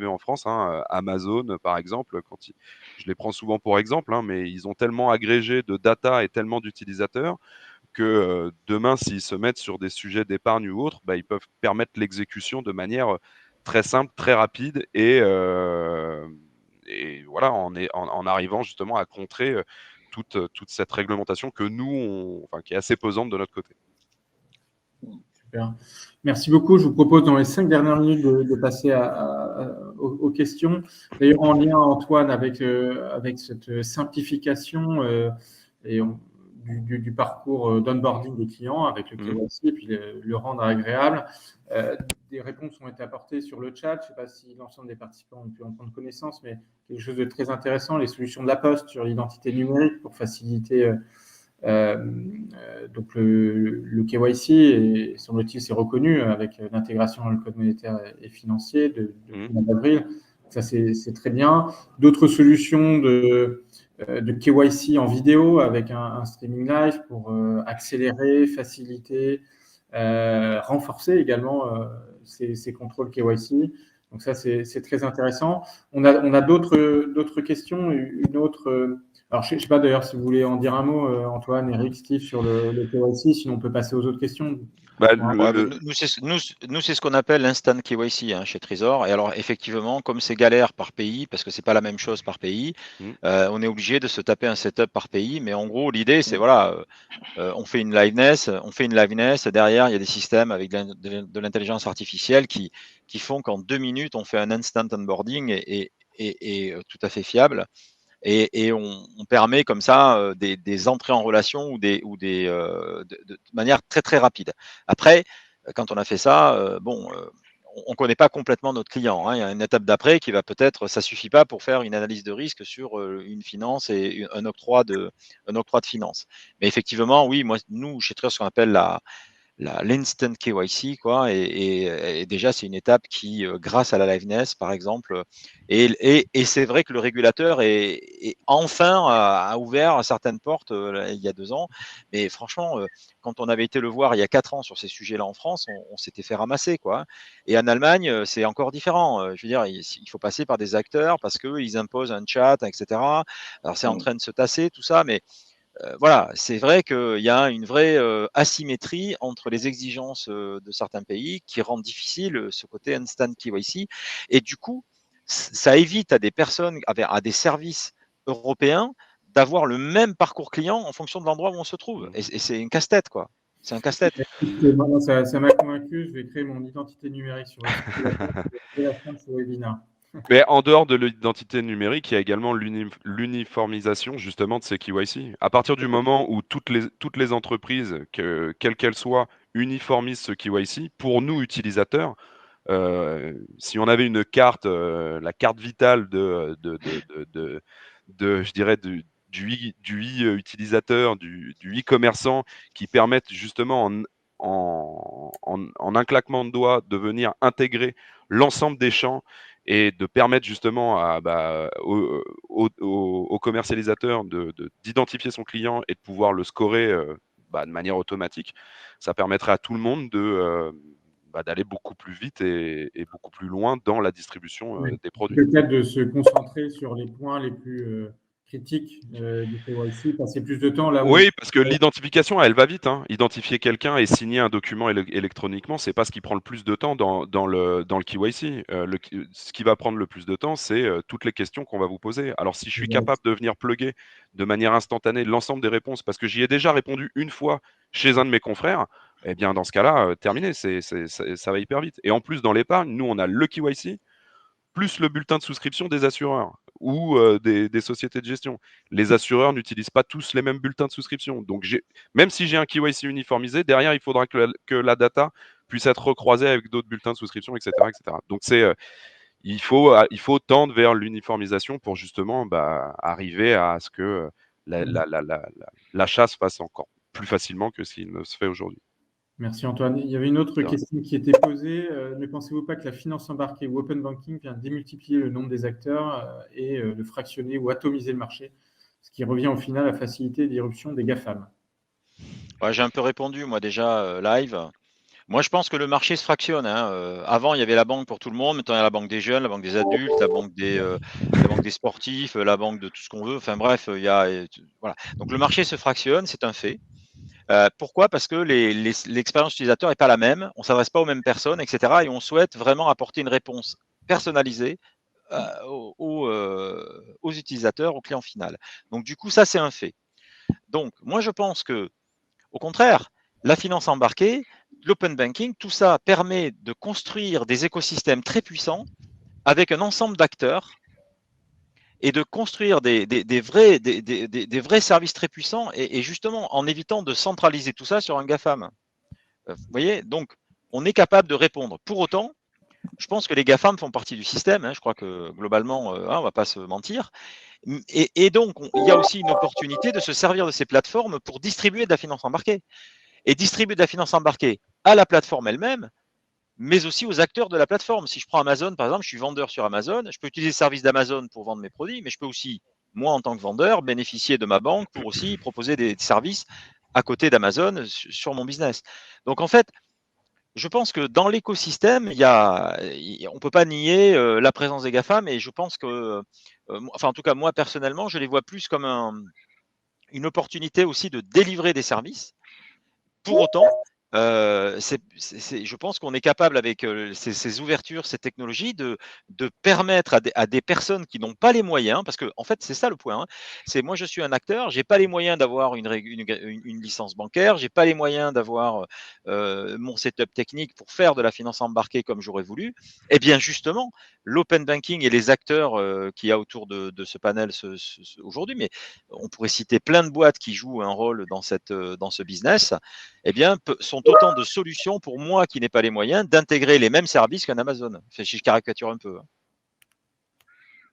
en France. Hein. Amazon, par exemple, je les prends souvent pour exemple, hein, mais ils ont tellement agrégé de data et tellement d'utilisateurs que demain, s'ils se mettent sur des sujets d'épargne ou autres, ils peuvent permettre l'exécution de manière très simple, très rapide et voilà, en arrivant justement à contrer toute cette réglementation que nous, qui est assez pesante de notre côté. Super. Merci beaucoup. Je vous propose dans les 5 dernières minutes de passer aux questions. D'ailleurs, en lien, Antoine, avec cette simplification du parcours d'onboarding des clients avec le KYC et puis le rendre agréable. Des réponses ont été apportées sur le chat. Je ne sais pas si l'ensemble des participants ont pu en prendre connaissance, mais quelque chose de très intéressant, les solutions de la Poste sur l'identité numérique pour faciliter donc le KYC, et semble-t-il c'est reconnu avec l'intégration dans le code monétaire et financier depuis le mois d'avril. Ça, c'est très bien. D'autres solutions de KYC en vidéo avec un streaming live pour accélérer, faciliter, renforcer également ces contrôles KYC. Donc ça, c'est très intéressant. On a d'autres questions. Une autre... alors, je ne sais pas d'ailleurs si vous voulez en dire un mot, Antoine, Eric, Steve, sur le KYC, sinon on peut passer aux autres questions. Nous, c'est ce qu'on appelle l'instant KYC hein, chez Trésor. Et alors, effectivement, comme c'est galère par pays, parce que c'est pas la même chose par pays, on est obligé de se taper un setup par pays. Mais en gros, l'idée, c'est voilà, on fait une liveness. Derrière, il y a des systèmes avec de l'intelligence artificielle qui font qu'en 2 minutes, on fait un instant onboarding et tout à fait fiable. Et on permet comme ça des entrées en relation de manière très très rapide. Après, quand on a fait ça, on ne connaît pas complètement notre client, hein. Il y a une étape d'après qui va peut-être, ça suffit pas pour faire une analyse de risque sur une finance et un octroi de finance. Mais effectivement, oui, nous, chez Trust, ce qu'on appelle l'instant KYC, quoi, et déjà c'est une étape qui, grâce à la liveness par exemple, et c'est vrai que le régulateur est enfin a ouvert certaines portes il y a 2 ans, mais franchement, quand on avait été le voir il y a 4 ans sur ces sujets-là en France, on s'était fait ramasser, quoi. Et en Allemagne, c'est encore différent. Je veux dire, il faut passer par des acteurs parce qu'ils imposent un chat, etc. Alors c'est en train de se tasser tout ça, mais voilà, c'est vrai qu'il y a une vraie asymétrie entre les exigences de certains pays qui rendent difficile ce côté instant KYC. Et du coup, ça évite à des personnes, à des services européens d'avoir le même parcours client en fonction de l'endroit où on se trouve. Et c'est une casse-tête, quoi. C'est un casse-tête. Ça m'a convaincu. Je vais créer mon identité numérique sur le site de la fin de ce webinaire. Mais en dehors de l'identité numérique, il y a également l'uniformisation justement de ces KYC. À partir du moment où toutes les entreprises, quelles qu'elles soient, uniformisent ce KYC, pour nous utilisateurs, si on avait une carte, la carte vitale je dirais, du e-utilisateur, du e-commerçant, qui permettent justement en un claquement de doigts de venir intégrer l'ensemble des champs et de permettre justement au commercialisateurs d'identifier son client et de pouvoir le scorer de manière automatique, ça permettrait à tout le monde d'aller beaucoup plus vite et beaucoup plus loin dans la distribution des produits. Peut-être de se concentrer sur les points les plus critiques du KYC, passer plus de temps là où... Oui, parce que l'identification, elle va vite, hein. Identifier quelqu'un et signer un document électroniquement, c'est pas ce qui prend le plus de temps dans le KYC. Ce qui va prendre le plus de temps, c'est toutes les questions qu'on va vous poser. Alors, si je suis capable de venir plugger de manière instantanée l'ensemble des réponses, parce que j'y ai déjà répondu une fois chez un de mes confrères, eh bien, dans ce cas-là, terminé, ça va hyper vite. Et en plus, dans l'épargne, nous, on a le KYC, plus le bulletin de souscription des assureurs ou des sociétés de gestion. Les assureurs n'utilisent pas tous les mêmes bulletins de souscription. Donc, même si j'ai un KYC uniformisé, derrière, il faudra que la data puisse être recroisée avec d'autres bulletins de souscription, etc. etc. Donc, il faut tendre vers l'uniformisation pour justement arriver à ce que l'achat se fasse encore plus facilement que ce qu'il ne se fait aujourd'hui. Merci Antoine. Il y avait une autre question qui était posée. Ne pensez-vous pas que la finance embarquée ou open banking vient démultiplier le nombre des acteurs et de fractionner ou atomiser le marché, ce qui revient au final à faciliter l'irruption des GAFAM? Ouais, j'ai un peu répondu, moi déjà, live. Moi, je pense que le marché se fractionne, hein. Avant, il y avait la banque pour tout le monde. Maintenant, il y a la banque des jeunes, la banque des adultes, la banque des sportifs, la banque de tout ce qu'on veut. Enfin bref, voilà. Donc le marché se fractionne, c'est un fait. Pourquoi? Parce que l'expérience utilisateur n'est pas la même, on ne s'adresse pas aux mêmes personnes, etc. Et on souhaite vraiment apporter une réponse personnalisée aux utilisateurs, au client final. Donc du coup, ça, c'est un fait. Donc moi, je pense que, au contraire, la finance embarquée, l'open banking, tout ça permet de construire des écosystèmes très puissants avec un ensemble d'acteurs et de construire des vrais services très puissants et justement en évitant de centraliser tout ça sur un GAFAM. Vous voyez, donc on est capable de répondre. Pour autant, je pense que les GAFAM font partie du système. Hein, je crois que globalement, on ne va pas se mentir. Et donc, il y a aussi une opportunité de se servir de ces plateformes pour distribuer de la finance embarquée. Et distribuer de la finance embarquée à la plateforme elle-même, mais aussi aux acteurs de la plateforme. Si je prends Amazon, par exemple, je suis vendeur sur Amazon, je peux utiliser le service d'Amazon pour vendre mes produits, mais je peux aussi, moi, en tant que vendeur, bénéficier de ma banque pour aussi proposer des services à côté d'Amazon sur mon business. Donc, en fait, je pense que dans l'écosystème, on ne peut pas nier la présence des GAFAM, et je pense que, en tout cas, moi, personnellement, je les vois plus comme une opportunité aussi de délivrer des services. Pour autant, je pense qu'on est capable, avec ces ouvertures, ces technologies, de permettre à des personnes qui n'ont pas les moyens, parce que en fait, c'est ça le point, hein, c'est moi, je suis un acteur, j'ai pas les moyens d'avoir une licence bancaire, j'ai pas les moyens d'avoir mon setup technique pour faire de la finance embarquée comme j'aurais voulu. Eh bien, justement, l'open banking et les acteurs qu'il y a autour de ce panel aujourd'hui, mais on pourrait citer plein de boîtes qui jouent un rôle dans ce business. eh bien, sont autant de solutions pour moi qui n'ai pas les moyens d'intégrer les mêmes services qu'un Amazon. Enfin, si je caricature un peu.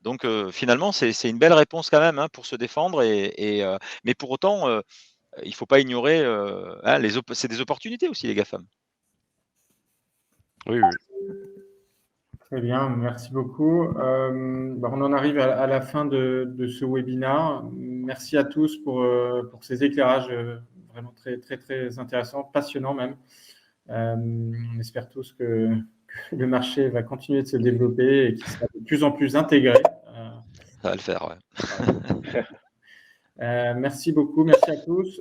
Donc, finalement, c'est une belle réponse quand même, hein, pour se défendre. Mais pour autant, il ne faut pas ignorer, hein, c'est des opportunités aussi, les GAFAM. Oui, oui. Très bien, merci beaucoup. On en arrive à la fin de ce webinaire. Merci à tous pour ces éclairages vraiment très, très, très intéressants, passionnants même. On espère tous que le marché va continuer de se développer et qu'il sera de plus en plus intégré. Ça va le faire, ouais. Merci beaucoup, merci à tous.